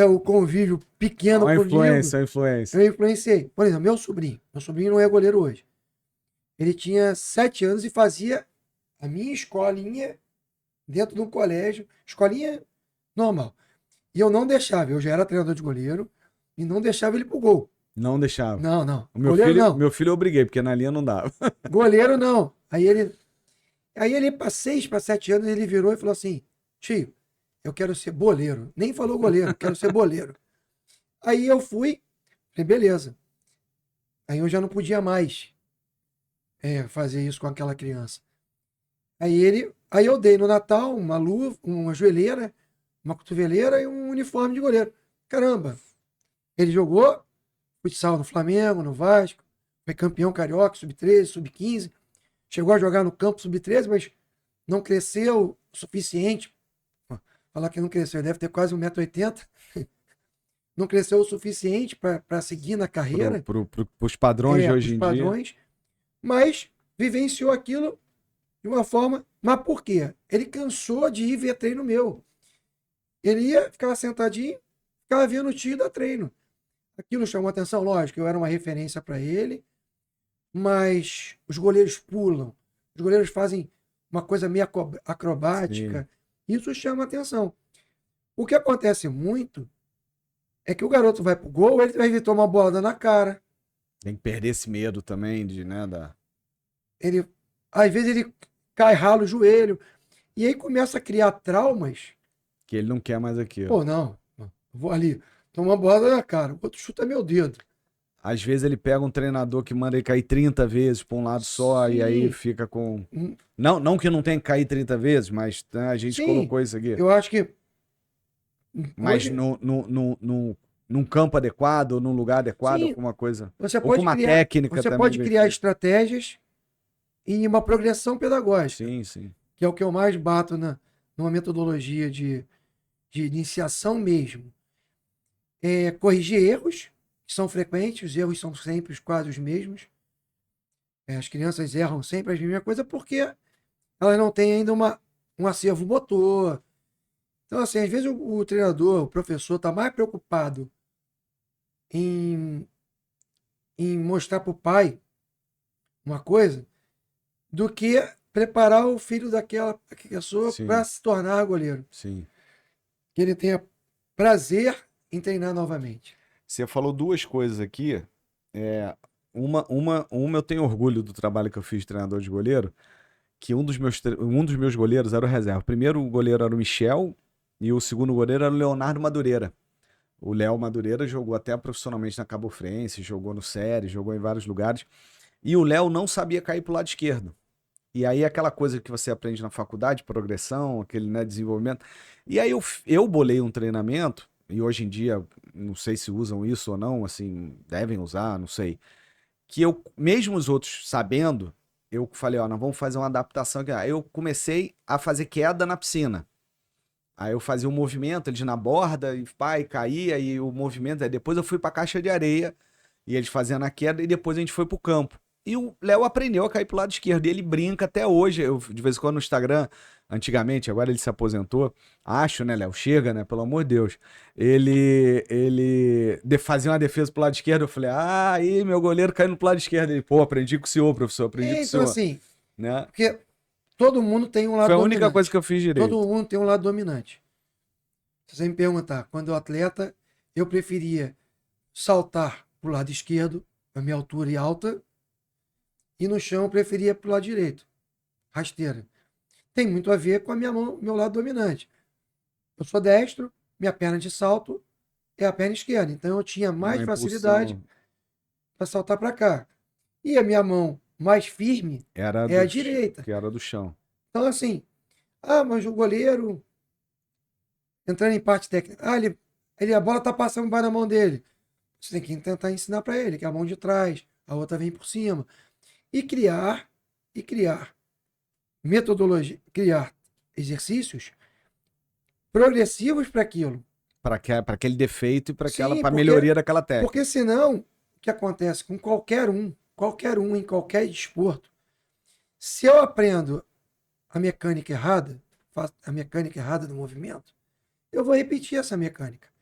o convívio pequeno A comigo, influência. eu influenciei. Por exemplo, meu sobrinho não é goleiro hoje. Ele tinha 7 anos e fazia a minha escolinha dentro de um colégio, escolinha normal. E eu não deixava, eu já era treinador de goleiro, e não deixava ele pro gol. Não deixava. Não. O meu filho eu briguei, porque na linha não dava. Goleiro não. Aí ele, para 6 para 7 anos, ele virou e falou assim: tio, eu quero ser boleiro. Nem falou goleiro, quero ser boleiro. Aí eu fui, falei, beleza. Aí eu já não podia mais fazer isso com aquela criança. Aí eu dei no Natal uma luva, uma joelheira, uma cotoveleira e um uniforme de goleiro. Caramba, ele jogou futsal no Flamengo, no Vasco, foi campeão carioca, sub-13, sub-15, chegou a jogar no campo sub-13, mas não cresceu o suficiente. Falar que não cresceu, ele deve ter quase 1,80 m. Não cresceu o suficiente para seguir na carreira. Para os padrões de hoje em dia. Mas vivenciou aquilo de uma forma. Mas por quê? Ele cansou de ir ver treino meu. Ele ia, ficava sentadinho, ficava vendo o tio dar treino. Aquilo chamou atenção, lógico, eu era uma referência para ele, mas os goleiros pulam, os goleiros fazem uma coisa meio acrobática. Sim. Isso chama atenção. O que acontece muito é que o garoto vai pro gol, ele vai tomar uma bola na cara. Tem que perder esse medo também de, né, às vezes ele cai, rala o joelho, e aí começa a criar traumas. Que ele não quer mais aquilo. Pô, não, vou ali, toma uma bola na cara, o outro chuta meu dedo. Às vezes ele pega um treinador que manda ele cair 30 vezes para um lado só. Sim. E aí fica com... Não que não tenha que cair 30 vezes, mas né, a gente colocou isso aqui. Eu acho que... Mas num campo adequado, num lugar adequado, alguma coisa. Você pode uma técnica você também. Pode criar estratégias e uma progressão pedagógica. Sim, sim. Que é o que eu mais bato numa metodologia de iniciação mesmo. Corrigir erros, que são frequentes, os erros são sempre quase os mesmos. As crianças erram sempre a mesma coisa porque elas não têm ainda um acervo motor. Então, assim, às vezes o treinador, o professor, está mais preocupado em mostrar para o pai uma coisa do que preparar o filho daquela pessoa para se tornar goleiro. Sim. Que ele tenha prazer em treinar novamente. Você falou duas coisas aqui. Uma eu tenho orgulho do trabalho que eu fiz de treinador de goleiro, que um dos meus goleiros era o reserva. O primeiro goleiro era o Michel e o segundo goleiro era o Leonardo Madureira. O Léo Madureira jogou até profissionalmente na Cabo Friense, jogou no Série, jogou em vários lugares. E o Léo não sabia cair pro lado esquerdo. E aí aquela coisa que você aprende na faculdade, progressão, aquele, né, desenvolvimento. E aí eu bolei um treinamento, e hoje em dia, não sei se usam isso ou não, assim, devem usar, não sei. Que eu, mesmo os outros sabendo, eu falei, nós vamos fazer uma adaptação aqui. Aí eu comecei a fazer queda na piscina. Aí eu fazia um movimento, eles na borda, e caía, e o movimento, aí depois eu fui pra caixa de areia, e eles faziam a queda, e depois a gente foi pro campo. E o Léo aprendeu a cair pro lado esquerdo, e ele brinca até hoje, eu de vez em quando no Instagram, antigamente, agora ele se aposentou, acho, né, Léo, chega, né, pelo amor de Deus, ele fazia uma defesa pro lado esquerdo, eu falei, aí meu goleiro caindo pro lado esquerdo, ele, pô, aprendi com o senhor, professor, aprendi com o senhor. Então assim, né? Porque todo mundo tem um lado dominante. Foi a dominante. única coisa que eu fiz direito. Todo mundo tem um lado dominante. Se você me perguntar, quando eu atleta, eu preferia saltar pro lado esquerdo, a minha altura e alta, e no chão eu preferia pro lado direito, rasteira. Tem muito a ver com a minha mão, meu lado dominante. Eu sou destro, minha perna de salto é a perna esquerda, então eu tinha mais facilidade para saltar para cá. E a minha mão mais firme é a direita. Que era do chão. Então assim, mas o goleiro, entrando em parte técnica, a bola tá passando na mão dele. Você tem que tentar ensinar para ele que a mão de trás, a outra vem por cima. E criar metodologia, criar exercícios progressivos para aquilo. Para aquele defeito e para a melhoria daquela técnica. Porque senão, o que acontece com qualquer um em qualquer desporto, se eu aprendo a mecânica errada, faço a mecânica errada do movimento, eu vou repetir essa mecânica.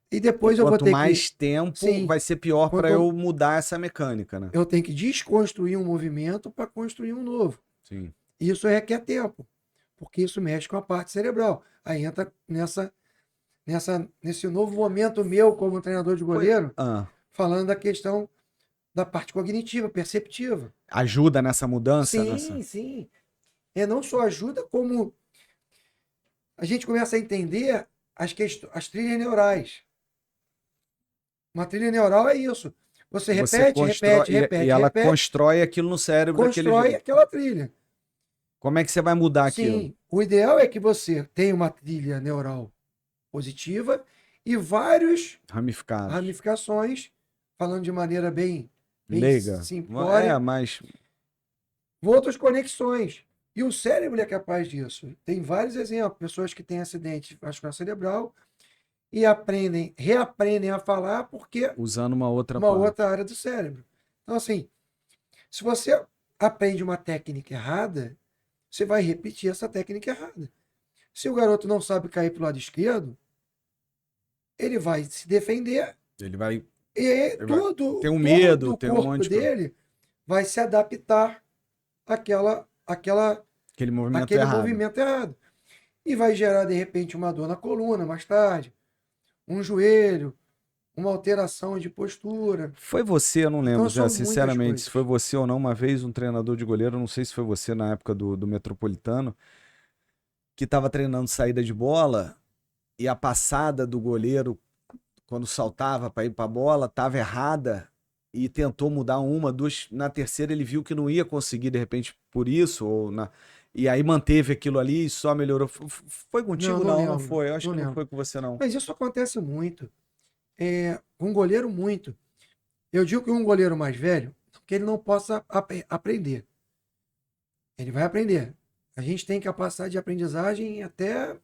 E depois eu vou ter Quanto mais tempo, vai ser pior para eu mudar essa mecânica, né? Eu tenho que desconstruir um movimento para construir um novo. Sim. Isso requer tempo, porque isso mexe com a parte cerebral. Aí entra nesse novo momento meu como treinador de goleiro, falando da questão da parte cognitiva, perceptiva. Ajuda nessa mudança? Sim, sim. Não só ajuda, como a gente começa a entender as trilhas neurais. Uma trilha neural é isso. Você repete, repete, e repete, ela repete, constrói aquilo no cérebro daquele constrói jeito. aquela trilha. Como é que você vai mudar aquilo? Sim, o ideal é que você tenha uma trilha neural positiva e várias Ramificados. ramificações, falando de maneira bem Leiga. simplória, Mas outras conexões. E o cérebro é capaz disso. Tem vários exemplos. Pessoas que têm acidente vascular cerebral e reaprendem a falar porque usando uma outra uma parte. outra área do cérebro. Então, assim, se você aprende uma técnica errada, você vai repetir essa técnica errada. Se o garoto não sabe cair para o lado esquerdo, ele vai se defender Ele vai e ter um medo, todo o tem um corpo monte de dele vai se adaptar àquele aquele movimento aquele errado. movimento errado. E vai gerar, de repente, uma dor na coluna mais tarde, um joelho, uma alteração de postura. Foi você, eu não lembro, Então, Zé, são muitas sinceramente, coisas. se foi você ou não, uma vez um treinador de goleiro, não sei se foi você na época do Metropolitano, que estava treinando saída de bola e a passada do goleiro, quando saltava para ir para a bola, estava errada e tentou mudar uma, duas. Na terceira ele viu que não ia conseguir, de repente, por isso, e aí manteve aquilo ali e só melhorou. Foi contigo? Não Não lembro, foi. Eu acho não que não lembro. foi com você, não. Mas isso acontece muito. Com um goleiro, muito. Eu digo que um goleiro mais velho, que ele não possa aprender. Ele vai aprender. A gente tem capacidade de aprendizagem até.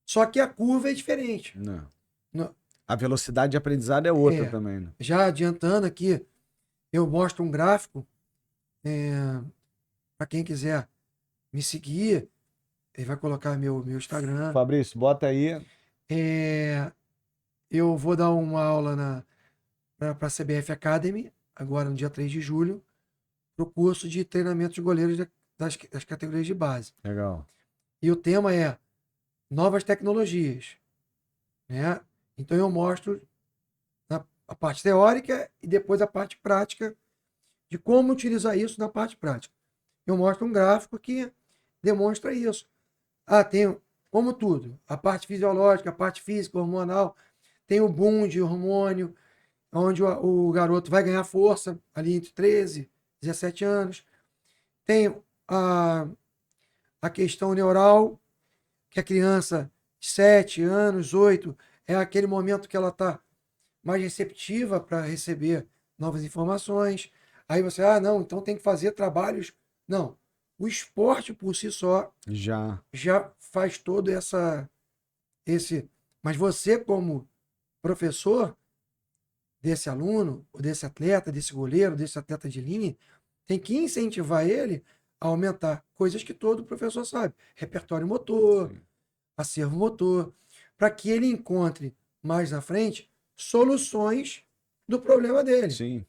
Só que a curva é diferente. Não. No- A velocidade de aprendizado é outra É, também, né? já adiantando aqui, eu mostro um gráfico para quem quiser me seguir. Ele vai colocar meu Instagram. Fabrício, bota aí. Eu vou dar uma aula para a CBF Academy, agora no dia 3 de julho, para o curso de treinamento de goleiros das categorias de base. Legal. E o tema é novas tecnologias. Né? Então eu mostro a parte teórica e depois a parte prática de como utilizar isso na parte prática. Eu mostro um gráfico que demonstra isso. Tem, como tudo, a parte fisiológica, a parte física, hormonal, tem o boom de hormônio, onde o garoto vai ganhar força ali entre 13 e 17 anos. Tem a questão neural, que a criança de 7 anos, 8, é aquele momento que ela está mais receptiva para receber novas informações. Aí você, não, então tem que fazer trabalhos. Não, o esporte por si só já faz todo esse. Mas você, como professor desse aluno, ou desse atleta, desse goleiro, desse atleta de linha, tem que incentivar ele a aumentar coisas que todo professor sabe. Repertório motor, sim, acervo motor, para que ele encontre mais na frente soluções do problema dele. Sim.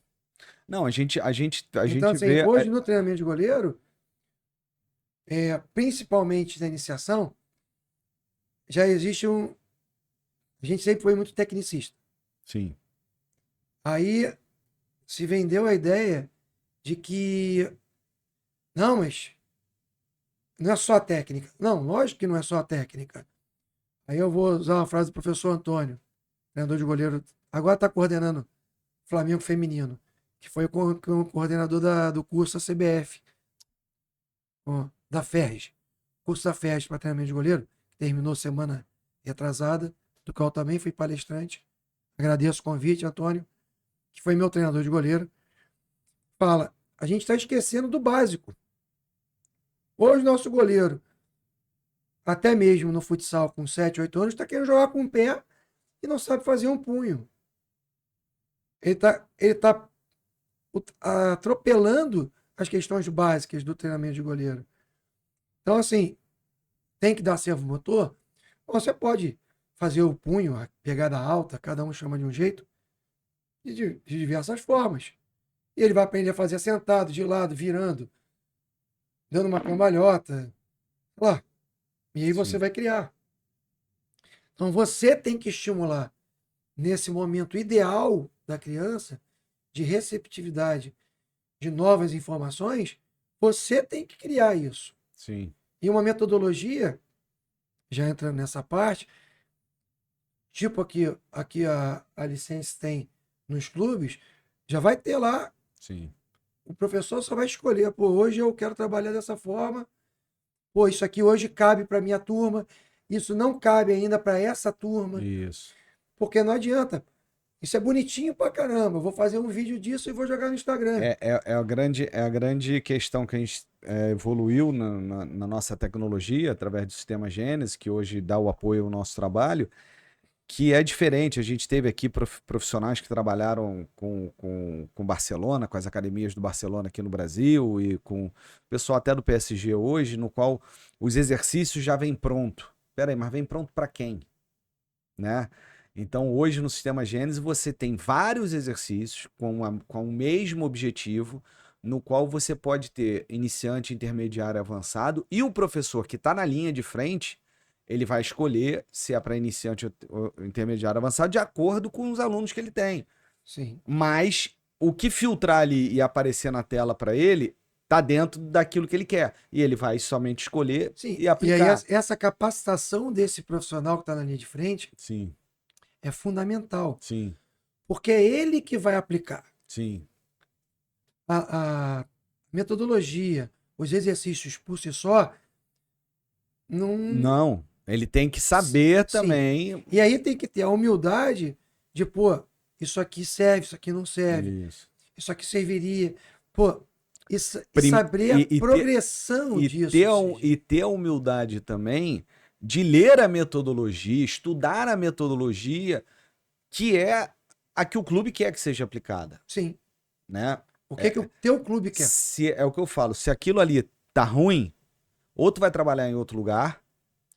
Não, a gente então, assim, vê. Hoje no treinamento de goleiro, principalmente na iniciação, já existe um. A gente sempre foi muito tecnicista. Sim. Aí se vendeu a ideia de que. Não, mas não é só a técnica. Não, lógico que não é só a técnica. Aí eu vou usar uma frase do professor Antônio, treinador de goleiro. Agora está coordenando Flamengo Feminino, que foi o coordenador do curso da CBF, da FERJ. Curso da FERJ para treinamento de goleiro, que terminou semana retrasada, do qual também fui palestrante. Agradeço o convite, Antônio, que foi meu treinador de goleiro. Fala, a gente está esquecendo do básico. Hoje, nosso goleiro, até mesmo no futsal com 7, 8 anos, está querendo jogar com o pé e não sabe fazer um punho. Ele tá atropelando as questões básicas do treinamento de goleiro. Então, assim, tem que dar servo motor. Você pode fazer o punho, a pegada alta, cada um chama de um jeito, de diversas formas. E ele vai aprender a fazer sentado, de lado, virando, dando uma cambalhota. Lá. E aí você vai criar. Então você tem que estimular nesse momento ideal da criança de receptividade de novas informações, você tem que criar isso. Sim. E uma metodologia já entrando nessa parte, tipo aqui a licença tem nos clubes, já vai ter lá, Sim. o professor só vai escolher, pô, hoje eu quero trabalhar dessa forma, pô, isso aqui hoje cabe para minha turma, isso não cabe ainda para essa turma, Isso. porque não adianta. Isso é bonitinho pra caramba. Eu vou fazer um vídeo disso e vou jogar no Instagram. É a grande questão que a gente evoluiu na nossa tecnologia através do sistema Gênesis, que hoje dá o apoio ao nosso trabalho, que é diferente. A gente teve aqui profissionais que trabalharam com Barcelona, com as academias do Barcelona aqui no Brasil e com o pessoal até do PSG hoje, no qual os exercícios já vêm pronto. Pera aí, mas vem pronto para quem? Né? Então, hoje no sistema Gênesis, você tem vários exercícios com o mesmo objetivo, no qual você pode ter iniciante, intermediário, avançado, e o professor que está na linha de frente, ele vai escolher se é para iniciante ou intermediário, avançado, de acordo com os alunos que ele tem. Sim. Mas o que filtrar ali e aparecer na tela para ele está dentro daquilo que ele quer. E ele vai somente escolher Sim. e aplicar. E aí essa capacitação desse profissional que está na linha de frente Sim, é fundamental. sim, Porque é ele que vai aplicar sim. a metodologia, os exercícios por si só. Não. Não, ele tem que saber Sim. também. E aí tem que ter a humildade de, pô, isso aqui serve, isso aqui não serve. Isso. Isso aqui serviria. Pô, e Prim- saber a e progressão e disso. ter, ou seja, e ter a humildade também de ler a metodologia, estudar a metodologia, que é a que o clube quer que seja aplicada, sim. né? O que o teu clube quer? É o que eu falo, se aquilo ali tá ruim, ou tu vai trabalhar em outro lugar,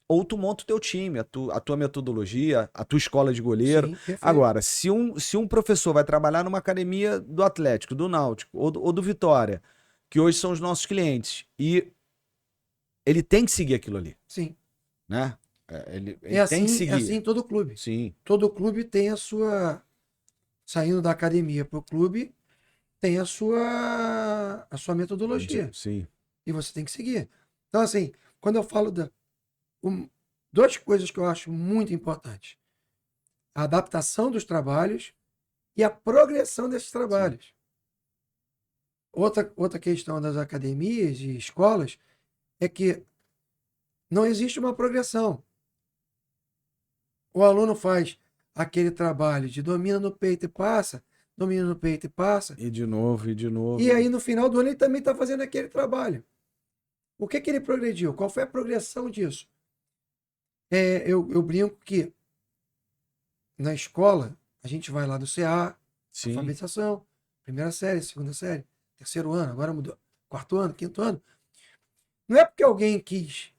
ou tu monta o teu time, a tua metodologia, a tua escola de goleiro. Sim, perfeito. Agora, se um professor vai trabalhar numa academia do Atlético, do Náutico ou do Vitória, que hoje são os nossos clientes, e ele tem que seguir aquilo ali, Sim. né? Ele É tem que assim, seguir. é assim em todo clube. Sim, Todo clube tem a sua. Saindo da academia para o clube, tem a sua metodologia. sim, E você tem que seguir. Então, assim, quando eu falo duas coisas que eu acho muito importantes: a adaptação dos trabalhos e a progressão desses trabalhos. Outra questão das academias e escolas é que não existe uma progressão. O aluno faz aquele trabalho de domina no peito e passa, domina no peito e passa. E de novo, e de novo. E aí, no final do ano, ele também está fazendo aquele trabalho. O que ele progrediu? Qual foi a progressão disso? Eu brinco que na escola, a gente vai lá do CA, Sim. alfabetização, primeira série, segunda série, terceiro ano, agora mudou, quarto ano, quinto ano. Não é porque alguém quis.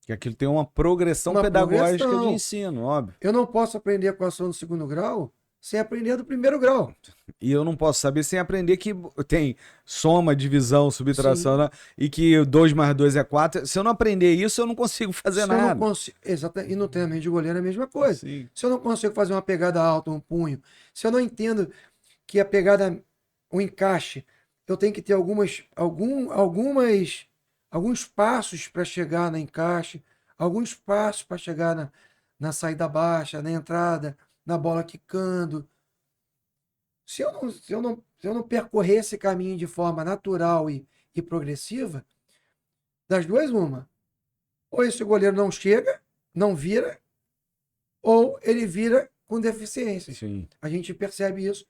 Que aquilo tem uma progressão Uma pedagógica progressão. de ensino, óbvio. Eu não posso aprender a equação do segundo grau sem aprender do primeiro grau. E eu não posso saber sem aprender que tem soma, divisão, subtração, né? E que 2 mais 2 é 4. Se eu não aprender isso, eu não consigo fazer Se eu nada. não consigo. Exatamente. E no treinamento de goleiro é a mesma coisa. Sim. Se eu não consigo fazer uma pegada alta, um punho, se eu não entendo que a pegada, o encaixe, eu tenho que ter alguns passos para chegar no encaixe, alguns passos para chegar na saída baixa, na entrada, na bola quicando. Se eu não percorrer esse caminho de forma natural e progressiva, das duas, uma. Ou esse goleiro não chega, não vira, ou ele vira com deficiências. Sim. A gente percebe isso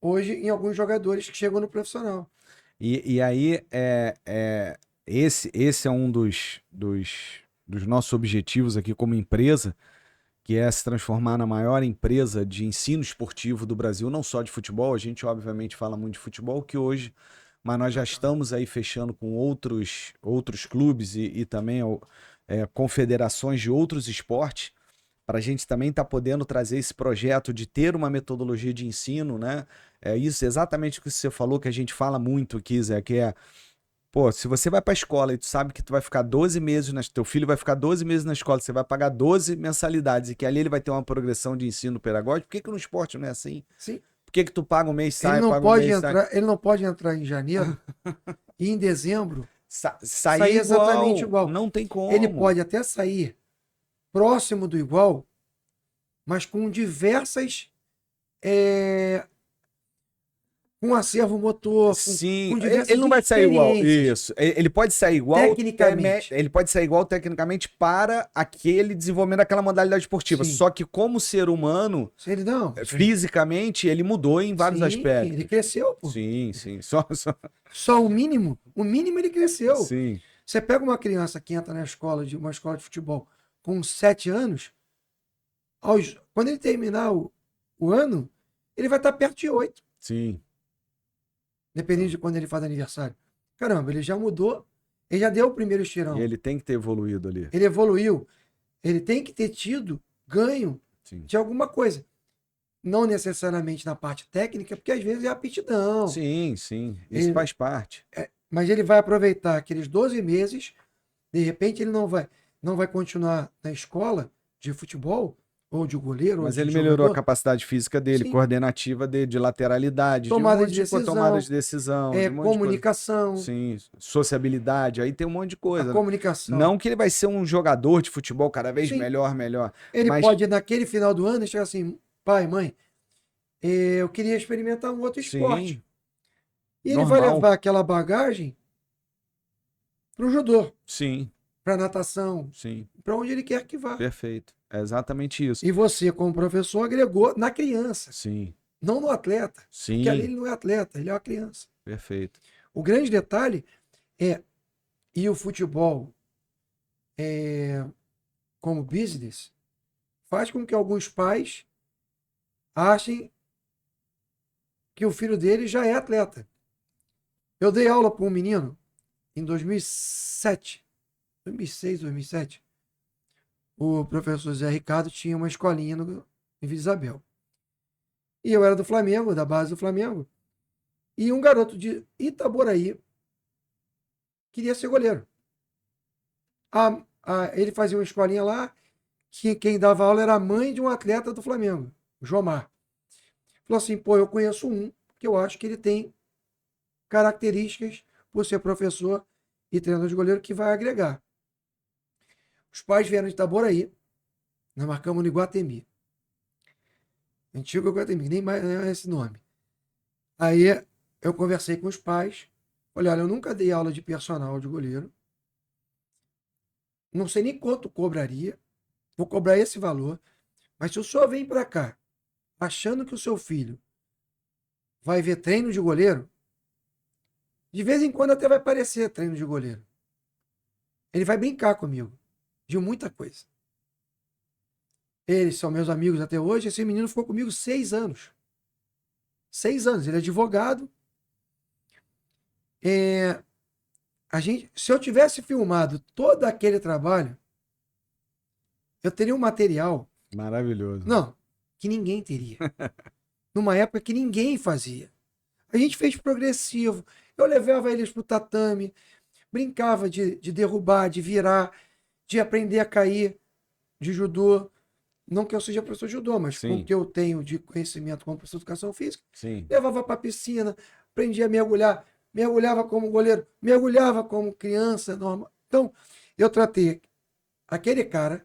hoje em alguns jogadores que chegam no profissional. E aí, esse é um dos nossos objetivos aqui como empresa, que é se transformar na maior empresa de ensino esportivo do Brasil, não só de futebol. A gente, obviamente, fala muito de futebol, que hoje, mas nós já estamos aí fechando com outros clubes e também confederações de outros esportes, para a gente também estar podendo trazer esse projeto de ter uma metodologia de ensino, né? É isso, exatamente o que você falou, que a gente fala muito aqui, Zé, que pô, se você vai pra escola e tu sabe que tu vai ficar 12 meses, teu filho vai ficar 12 meses na escola, você vai pagar 12 mensalidades e que ali ele vai ter uma progressão de ensino pedagógico, por que no esporte não é assim? Sim. Por que tu paga um mês, sai, Ele não paga um pode mês, entrar, ele não pode entrar em janeiro e em dezembro Sair exatamente igual. Não tem como. Ele pode até sair próximo do igual, mas com diversas. Com acervo motor, Sim, com diversas ele não vai sair igual. experiências. Isso. Ele pode sair igual Tecnicamente. Ele pode sair igual tecnicamente para aquele desenvolvimento daquela modalidade esportiva. Sim. Só que como ser humano, Ele não. fisicamente, ele mudou em vários Sim, aspectos. ele cresceu, pô. Sim. Só o mínimo. O mínimo ele cresceu. Sim. Você pega uma criança que entra na escola, uma escola de futebol, com 7 anos, quando ele terminar o ano, ele vai estar perto de 8. Sim. Dependendo de quando ele faz aniversário. Caramba, ele já mudou, ele já deu o primeiro estirão. E ele tem que ter evoluído ali. Ele evoluiu. Ele tem que ter tido ganho de alguma coisa. Não necessariamente na parte técnica, porque às vezes é aptidão. Sim. Isso faz parte. Mas ele vai aproveitar aqueles 12 meses, de repente ele não vai continuar na escola de futebol, ou de goleiro, Mas ou ele de melhorou jogador. a capacidade física dele, Sim. coordenativa dele, de lateralidade, Tomada de de decisão, tomada de decisão, de um monte de comunicação. coisa. Sim, sociabilidade, aí tem um monte de coisa. A comunicação. Não que ele vai ser um jogador de futebol cada vez Sim. melhor. Ele mas... pode, naquele final do ano, chegar assim, pai, mãe, eu queria experimentar um outro esporte. Sim. E ele vai levar aquela bagagem para o judô. Sim. Para natação. Sim. Para onde ele quer que vá. Perfeito. É exatamente isso. E você, como professor, agregou na criança. Sim. Não no atleta. Sim. Porque ali ele não é atleta, ele é uma criança. Perfeito. O grande detalhe e o futebol como business faz com que alguns pais achem que o filho dele já é atleta. Eu dei aula para um menino em 2006, 2007. O professor Zé Ricardo tinha uma escolinha em Vila Isabel. E eu era do Flamengo, da base do Flamengo. E um garoto de Itaboraí queria ser goleiro. Ele fazia uma escolinha lá, que quem dava aula era a mãe de um atleta do Flamengo, o Jomar. Falou assim, eu conheço um, que eu acho que ele tem características, por ser professor e treinador de goleiro, que vai agregar. Os pais vieram de Itaboraí, nós marcamos no Iguatemi. Antigo Iguatemi, nem mais é esse nome. Aí eu conversei com os pais, falei, olha, eu nunca dei aula de personal de goleiro, não sei nem quanto cobraria, vou cobrar esse valor, mas se o senhor vem para cá achando que o seu filho vai ver treino de goleiro, de vez em quando até vai parecer treino de goleiro. Ele vai brincar comigo de muita coisa. Eles são meus amigos até hoje. Esse menino ficou comigo 6 anos. 6 anos. Ele é advogado. Se eu tivesse filmado todo aquele trabalho, eu teria um material maravilhoso. Não, que ninguém teria. Numa época que ninguém fazia. A gente fez progressivo. Eu levava eles pro tatame, brincava de derrubar, de virar, de aprender a cair de judô. Não que eu seja professor de judô, mas com o que eu tenho de conhecimento como professor de educação física. Sim. Levava para a piscina, aprendia a mergulhar, mergulhava como goleiro, mergulhava como criança normal. Então, eu tratei aquele cara,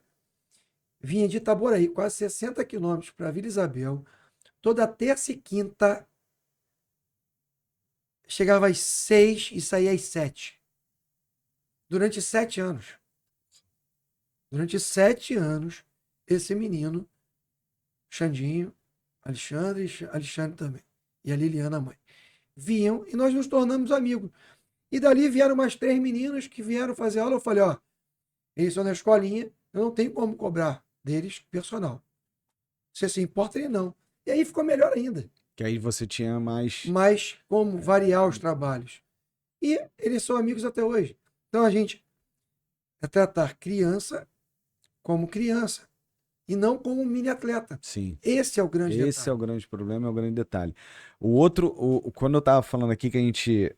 vinha de Itaboraí, quase 60 quilômetros para Vila Isabel, toda terça e quinta, chegava às 6 e saía às 7. Durante 7 anos. Durante 7 anos, esse menino, Xandinho, Alexandre também, e a Liliana, a mãe, vinham e nós nos tornamos amigos. E dali vieram mais 3 meninos que vieram fazer aula. Eu falei, eles estão na escolinha, eu não tenho como cobrar deles personal. Você se importa ele não. E aí ficou melhor ainda. Que aí você tinha mais como variar os trabalhos. E eles são amigos até hoje. Então a gente é tratar criança como criança e não como um mini atleta. Sim. Esse é o grande detalhe. Esse é o grande problema, é o grande detalhe. O outro, quando eu estava falando aqui que a gente,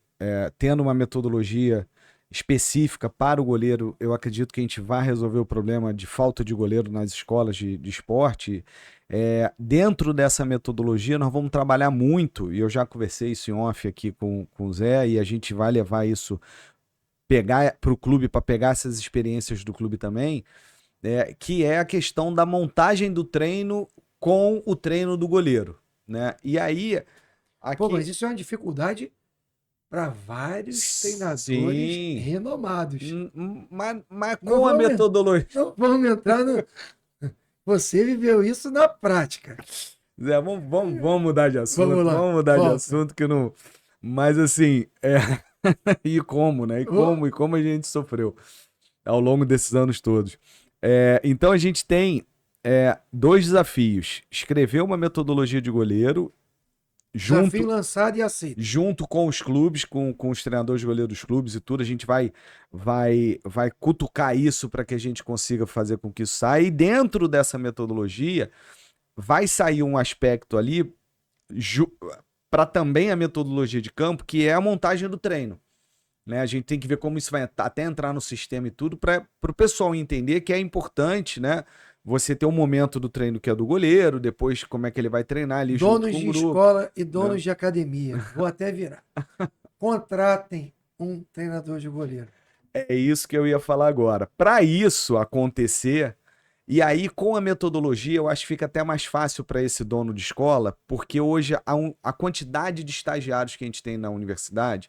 tendo uma metodologia específica para o goleiro, eu acredito que a gente vai resolver o problema de falta de goleiro nas escolas de esporte. Dentro dessa metodologia, nós vamos trabalhar muito, e eu já conversei isso em off aqui com o Zé, e a gente vai levar isso pegar para o clube, para pegar essas experiências do clube também, que é a questão da montagem do treino com o treino do goleiro, né? E aí, Pô, mas aqui... isso é uma dificuldade para vários treinadores Sim, renomados. mas Não com a vamos, metodologia... não vamos entrar no. Você viveu isso na prática. Zé, vamos mudar de assunto, Vamos lá, vamos mudar de volta. assunto que não... Mas assim, e como, né? Ô, E como a gente sofreu ao longo desses anos todos. Então a gente tem dois desafios. Escrever uma metodologia de goleiro desafio junto, lançado e aceito. junto com os clubes, com os treinadores de goleiro dos clubes e tudo. A gente vai cutucar isso para que a gente consiga fazer com que isso saia. E dentro dessa metodologia vai sair um aspecto ali para também a metodologia de campo, que é a montagem do treino. Né? A gente tem que ver como isso vai até entrar no sistema e tudo, para o pessoal entender que é importante, né? Você ter um momento do treino que é do goleiro, depois como é que ele vai treinar ali junto Donos com o de grupo. escola e donos Né? de academia, vou até virar. Contratem um treinador de goleiro. É isso que eu ia falar agora. Para isso acontecer, e aí com a metodologia, eu acho que fica até mais fácil para esse dono de escola, porque hoje a quantidade de estagiários que a gente tem na universidade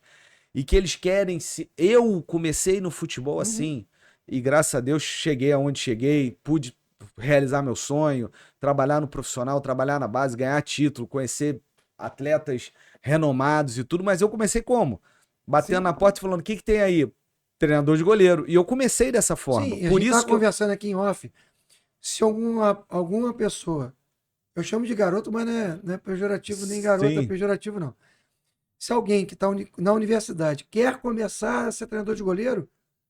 e que eles querem se. Eu comecei no futebol assim, e graças a Deus cheguei aonde cheguei, pude realizar meu sonho, trabalhar no profissional, trabalhar na base, ganhar título, conhecer atletas renomados e tudo, mas eu comecei como? Batendo Sim. na porta e falando: o que tem aí? Treinador de goleiro. E eu comecei dessa forma. Sim, a Por gente isso estava que eu. conversando aqui em off. Se alguma pessoa, eu chamo de garoto, mas não é pejorativo, nem garoto é Sim. pejorativo, não. Se alguém que está na universidade quer começar a ser treinador de goleiro,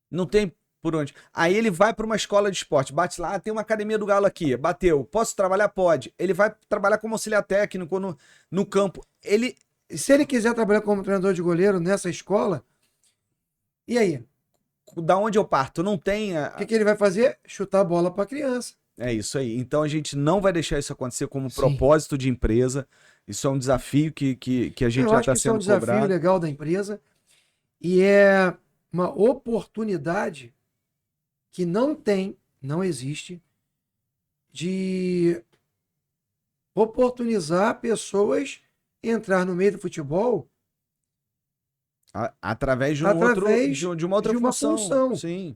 Não tem por onde. Aí ele vai para uma escola de esporte, bate lá, tem uma academia do Galo aqui, bateu. Posso trabalhar? Pode. Ele vai trabalhar como auxiliar técnico no campo. Ele. se ele quiser trabalhar como treinador de goleiro nessa escola, e aí? Da onde eu parto? Não tem. O que ele vai fazer? Chutar a bola para a criança. É isso aí. Então a gente não vai deixar isso acontecer como Sim. propósito de empresa. Isso é um desafio que a gente Eu já acho está que isso é um sendo desafio cobrado. legal da empresa e é uma oportunidade que não existe, de oportunizar pessoas entrar no meio do futebol Através de através de uma outra de uma função. função. Sim.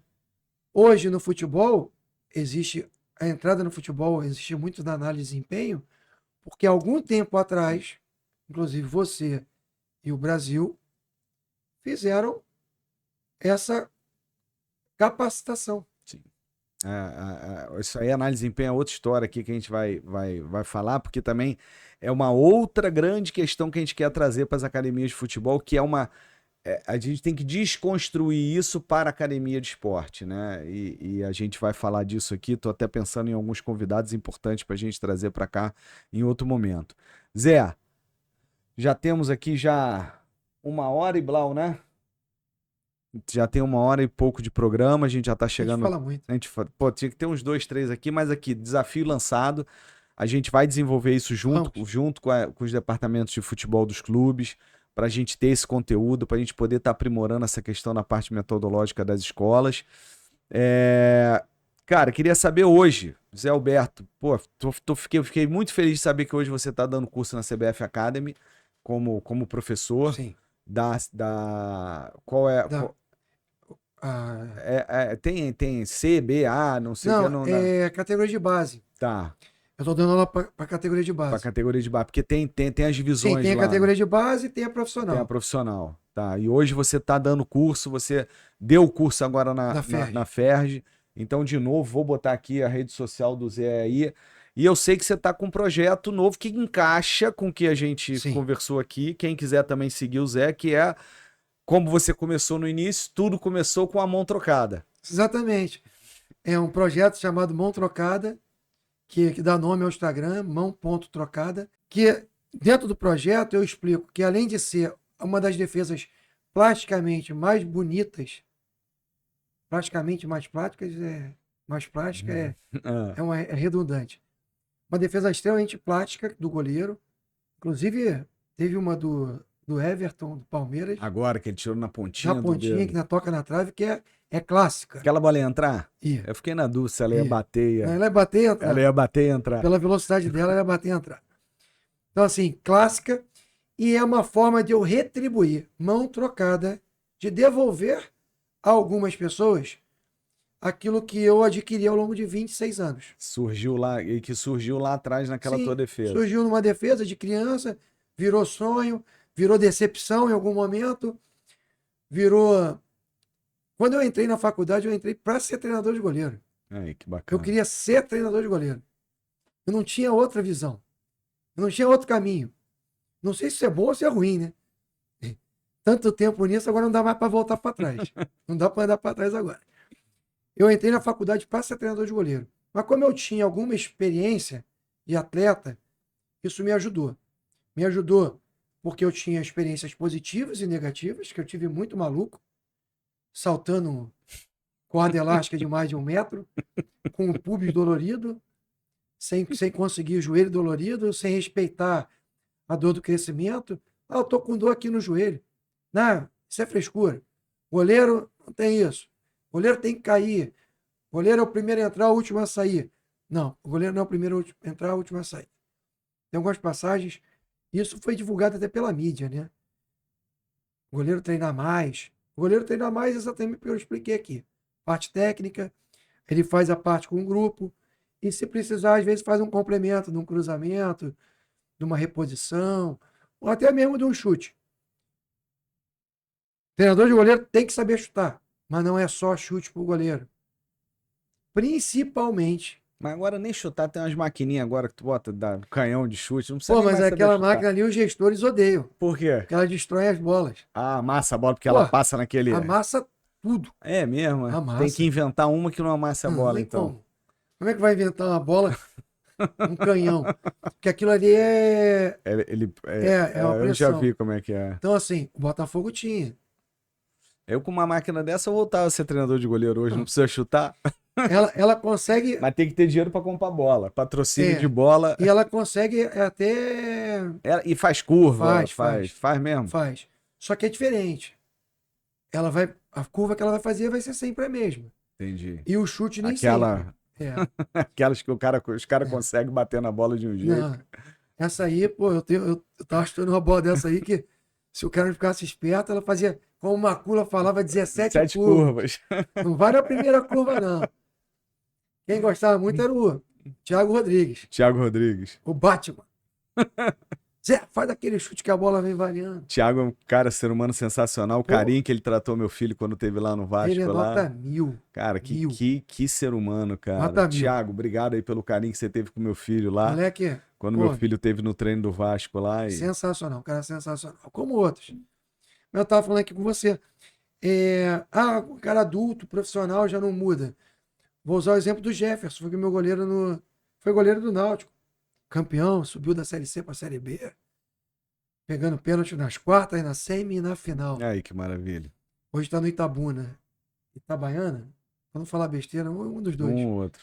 Hoje no futebol existe a entrada no futebol existe muito na análise de desempenho, porque algum tempo atrás, inclusive você e o Brasil fizeram essa capacitação. Sim. Isso aí, análise de desempenho é outra história aqui que a gente vai falar, porque também é uma outra grande questão que a gente quer trazer para as academias de futebol, que é uma. A gente tem que desconstruir isso para a academia de esporte, né? E a gente vai falar disso aqui. Estou até pensando em alguns convidados importantes para a gente trazer para cá em outro momento. Zé, já temos aqui já 1 hora e blau, né? Já tem 1 hora e pouco de programa, a gente já tá A gente chegando. fala muito. Pô, tinha que ter uns 2, 3 aqui, mas aqui, desafio lançado. A gente vai desenvolver isso junto Vamos. com os departamentos de futebol dos clubes, para a gente ter esse conteúdo, para a gente poder estar aprimorando essa questão na parte metodológica das escolas. Cara, queria saber hoje, Zé Alberto, pô, fiquei muito feliz de saber que hoje você está dando curso na CBF Academy como professor. Sim. Qual é. Da, a, Tem C, B, A, não sei o que. não, Não, é categoria de base. tá, Eu tô dando aula para categoria de pra base. categoria de base. Porque tem as Sim, divisões tem a lá, né? categoria de base e tem a Tem a profissional. profissional. Tá, e hoje você tá dando curso, você deu o curso agora Na FERJ. na FERJ. Então, de novo, vou botar aqui a rede social do Zé aí. E eu sei que você tá com um projeto novo que encaixa com o que a gente Sim. conversou aqui. Quem quiser também seguir o Zé, que é como você começou no início, tudo começou com a mão trocada. Exatamente. É um projeto chamado Mão Trocada, que dá nome ao Instagram, mão.trocada, que dentro do projeto eu explico que além de ser uma das defesas plasticamente mais bonitas, plasticamente mais práticas, mais plástica é redundante. Uma defesa extremamente plástica do goleiro. Inclusive, teve uma do Everton, do Palmeiras, Agora que ele tirou na pontinha na do pontinha, dedo. que na toca na trave, que é clássica. Aquela bola ia entrar? Ia, Eu fiquei na dúvida se ela ia ia. bater. Ela ia bater e entrar. Ela ia bater e entrar. Pela velocidade dela, ela ia bater e entrar. Então, assim, clássica. E é uma forma de eu retribuir, mão trocada, de devolver a algumas pessoas aquilo que eu adquiri ao longo de 26 anos. Surgiu lá atrás naquela Sim, tua defesa. surgiu numa defesa de criança, virou sonho, virou decepção em algum momento, virou... Quando eu entrei na faculdade, eu entrei para ser treinador de goleiro. Aí, que Eu bacana. queria ser treinador de goleiro. Eu não tinha outra visão. Eu não tinha outro caminho. Não sei se isso é bom ou se é ruim, né? Tanto tempo nisso, agora não dá mais para voltar para trás. Não dá para andar para trás agora. Eu entrei na faculdade para ser treinador de goleiro. Mas como eu tinha alguma experiência de atleta, isso me ajudou. Me ajudou porque eu tinha experiências positivas e negativas, que eu tive muito maluco, saltando corda elástica de mais de 1 metro, com o pubis dolorido, sem conseguir o joelho dolorido, sem respeitar a dor do crescimento. Ah, eu tô com dor aqui no joelho. Não, isso é frescura. Goleiro não tem isso. Goleiro tem que cair. Goleiro é o primeiro a entrar, o último a sair. Não, o goleiro não é o primeiro a entrar, o último a sair. Tem algumas passagens. Isso foi divulgado até pela mídia, né? O goleiro treinar mais. O goleiro treinar mais exatamente porque eu expliquei aqui. Parte técnica, ele faz a parte com o grupo. E se precisar, às vezes faz um complemento de um cruzamento, de uma reposição, ou até mesmo de um chute. O treinador de goleiro tem que saber chutar, mas não é só chute pro goleiro. Principalmente. Mas agora nem chutar, tem umas maquininhas agora que tu bota da canhão de chute, não precisa Pô, nem mas mais saber aquela chutar. máquina ali os gestores odeiam, Por quê? porque ela destrói as bolas. Ah, amassa a bola porque Pô, ela passa naquele... amassa tudo. É mesmo, é? Amassa. Tem que inventar uma que não amasse a Não bola, tem então. como. Como é que vai inventar uma bola, um canhão? Porque aquilo ali é uma Eu já pressão. vi como é que é. Então, assim, o Botafogo tinha. Eu com uma máquina dessa eu voltava a ser treinador de goleiro hoje, não precisa chutar, Ela consegue. mas tem que ter dinheiro pra comprar bola, patrocínio É, de bola. E ela consegue até. E faz curva, Faz. faz mesmo. Faz. Só que é diferente. Ela vai. A curva que ela vai fazer vai ser sempre a mesma. Entendi. E o chute nem Aquela, sempre. aquelas que os caras conseguem bater na bola de um jeito. Não. Essa aí, pô, eu tava chutando uma bola dessa aí que, se o cara não ficasse esperto, ela fazia, como o Macula falava, 17 7 curvas. curvas. Não vai na primeira curva, não. Quem gostava muito era o Thiago Rodrigues, Thiago Rodrigues. o Batman. Zé, faz aquele chute que a bola vem variando. Thiago é um cara, ser humano sensacional. O Pô. carinho que ele tratou meu filho quando teve lá no Vasco. Ele é lá. nota 1000. Cara, que ser humano, cara. Nota 1000. Thiago, obrigado aí pelo carinho que você teve com meu filho lá. Moleque, Quando pô, meu filho teve no treino do Vasco lá. sensacional, cara sensacional. Como outros. Mas eu tava falando aqui com você. O cara adulto, profissional, já não muda. Vou usar o exemplo do Jefferson, foi meu goleiro foi goleiro do Náutico. Campeão, subiu da Série C para a Série B. Pegando pênalti nas quartas, na semi e na final. Aí, que maravilha. Hoje está no Itabuna. Itabaiana? Pra não falar besteira, um dos dois. Um ou outro.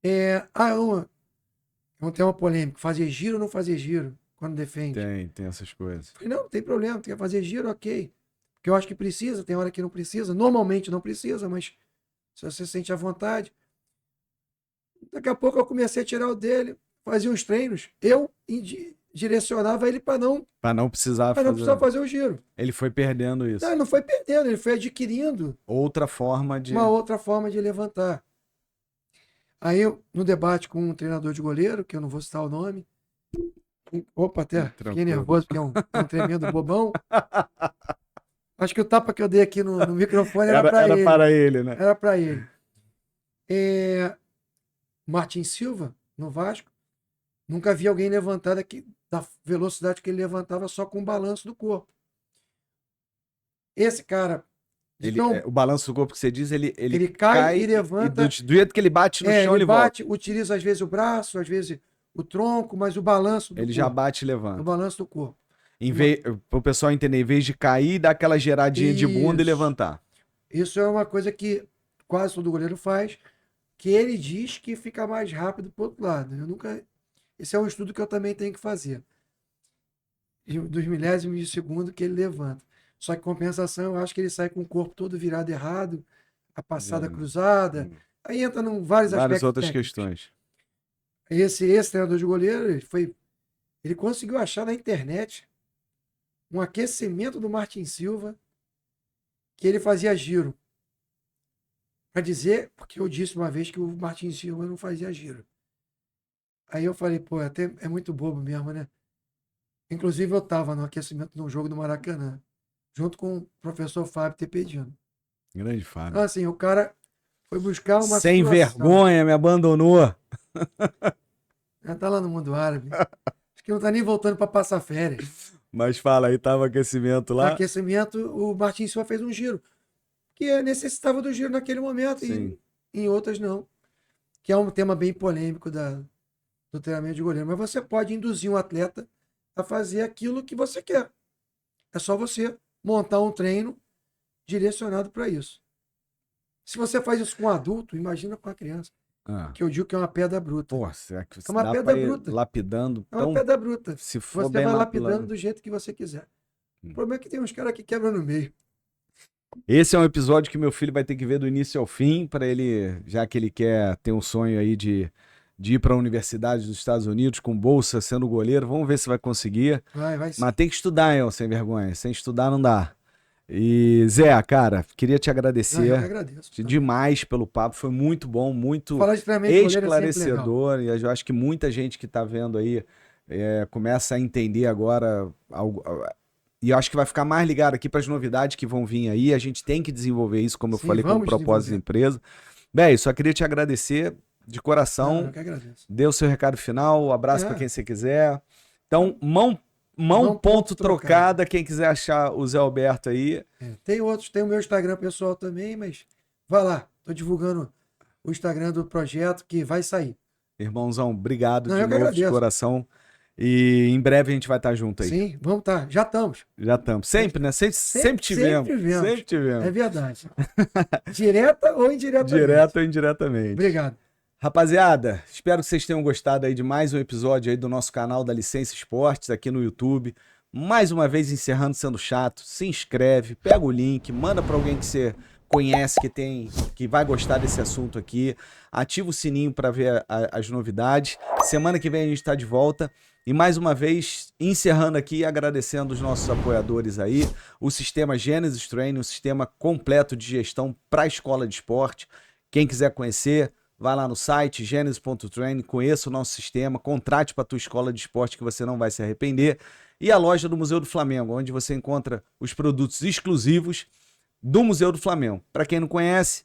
Tem uma polêmica. Fazer giro ou não fazer giro quando defende? Tem essas coisas. Falei, não tem problema. Tem que fazer giro, ok. Porque eu acho que precisa, tem hora que não precisa. Normalmente não precisa, mas se você sente à vontade. Daqui a pouco eu comecei a tirar o dele, fazia uns treinos. Eu direcionava ele para não precisar fazer o giro. Ele foi perdendo isso. Não, ele não foi perdendo, ele foi adquirindo uma outra forma de levantar. Aí, no debate com um treinador de goleiro, que eu não vou citar o nome, opa, até fiquei nervoso, porque é um tremendo bobão. Acho que o tapa que eu dei aqui no microfone era para ele. Era para ele, né? Era para ele. Martin Silva, no Vasco, nunca vi alguém levantar da velocidade que ele levantava só com o balanço do corpo. Esse cara... o balanço do corpo que você diz, ele cai e levanta. Do jeito que ele bate no chão, ele bate, volta. Utiliza às vezes o braço, às vezes o tronco, mas o balanço do corpo. Ele já bate e levanta. O balanço do corpo. Para o pessoal entender, em vez de cair, dar aquela geradinha de bunda e levantar. Isso é uma coisa que quase todo goleiro faz, que ele diz que fica mais rápido pro outro lado. Esse é um estudo que eu também tenho que fazer. dos milésimos de segundo que ele levanta. Só que compensação, eu acho que ele sai com o corpo todo virado errado, a passada cruzada. Aí entra em vários Várias aspectos outras técnicos. questões. Esse treinador de goleiro, ele conseguiu achar na internet um aquecimento do Martin Silva que ele fazia giro. Para dizer, porque eu disse uma vez que o Martin Silva não fazia giro. Aí eu falei, pô, até é muito bobo mesmo, né? Inclusive eu estava no aquecimento de um jogo do Maracanã, junto com o professor Fábio Tepedino. Grande Fábio. Então, assim, o cara foi buscar uma Sem situação. vergonha, me abandonou. Já tá lá no mundo árabe. Acho que não tá nem voltando para passar férias. Mas fala aí, tava aquecimento No lá. aquecimento, o Martin Silva fez um giro, que necessitava do giro naquele momento, Sim. e em outras não. Que é um tema bem polêmico do treinamento de goleiro. Mas você pode induzir um atleta a fazer aquilo que você quer. É só você montar um treino direcionado para isso. Se você faz isso com um adulto, imagina com a criança. Que eu digo que é uma pedra bruta. Pô, será que É uma dá pedra pra ir bruta. lapidando? É uma pedra bruta. Se for Você bem vai lapidando. lapidando do jeito que você quiser. O problema é que tem uns caras que quebram no meio. Esse é um episódio que meu filho vai ter que ver do início ao fim, para ele, já que ele quer ter um sonho aí de ir para a universidade dos Estados Unidos com bolsa, sendo goleiro. Vamos ver se vai conseguir. Vai sim. Mas tem que estudar, hein, sem vergonha. Sem estudar não dá. E Zé, cara, queria te agradecer Eu que agradeço. demais pelo papo. Foi muito bom, muito Falar de treinamento de goleiro é sempre legal. esclarecedor. E eu acho que muita gente que está vendo aí começa a entender agora e eu acho que vai ficar mais ligado aqui para as novidades que vão vir aí. A gente tem que desenvolver isso, como eu falei, como propósito da empresa. Bem, só queria te agradecer de coração. Eu que agradeço. Dê o seu recado final, abraço para quem você quiser. Então, mão ponto trocada, quem quiser achar o Zé Alberto aí. Tem outros, tem o meu Instagram pessoal também, mas vai lá, tô divulgando o Instagram do projeto que vai sair. Irmãozão, obrigado Não, de eu que novo, de agradeço. coração. E em breve a gente vai estar junto aí. Sim, vamos estar. Já estamos. Já estamos. Sempre, né? Sempre tivemos. Sempre tivemos. É verdade. Direta ou indiretamente? Direta ou indiretamente. Obrigado. Rapaziada, espero que vocês tenham gostado aí de mais um episódio aí do nosso canal da Licença Esportes aqui no YouTube. Mais uma vez encerrando sendo chato, se inscreve, pega o link, manda para alguém que você conhece que vai gostar desse assunto aqui. Ativa o sininho para ver as novidades. Semana que vem a gente está de volta. E mais uma vez, encerrando aqui, agradecendo os nossos apoiadores aí, o sistema Genesis Training, um sistema completo de gestão para a escola de esporte. Quem quiser conhecer, vai lá no site genesis.training, conheça o nosso sistema, contrate para a tua escola de esporte que você não vai se arrepender. E a loja do Museu do Flamengo, onde você encontra os produtos exclusivos do Museu do Flamengo. Para quem não conhece,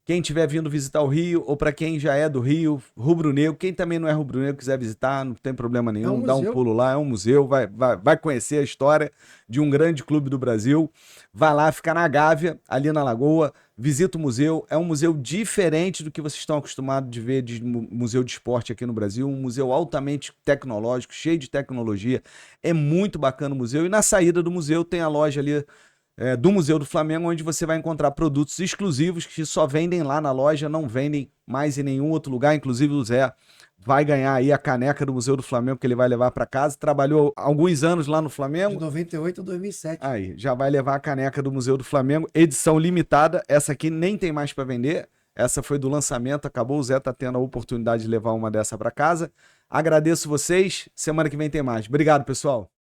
quem estiver vindo visitar o Rio, ou para quem já é do Rio, rubro-negro, quem também não é rubro-negro, quiser visitar, não tem problema nenhum, dá um pulo lá, é um museu, vai conhecer a história de um grande clube do Brasil. Vai lá, fica na Gávea, ali na Lagoa, visita o museu. É um museu diferente do que vocês estão acostumados de ver de museu de esporte aqui no Brasil, um museu altamente tecnológico, cheio de tecnologia. É muito bacana o museu. E na saída do museu tem a loja ali do Museu do Flamengo, onde você vai encontrar produtos exclusivos que só vendem lá na loja, não vendem mais em nenhum outro lugar. Inclusive o Zé vai ganhar aí a caneca do Museu do Flamengo que ele vai levar para casa. Trabalhou alguns anos lá no Flamengo. De 98 a 2007. Aí, já vai levar a caneca do Museu do Flamengo, edição limitada. Essa aqui nem tem mais para vender. Essa foi do lançamento, acabou. O Zé tá tendo a oportunidade de levar uma dessa para casa. Agradeço vocês. Semana que vem tem mais. Obrigado, pessoal.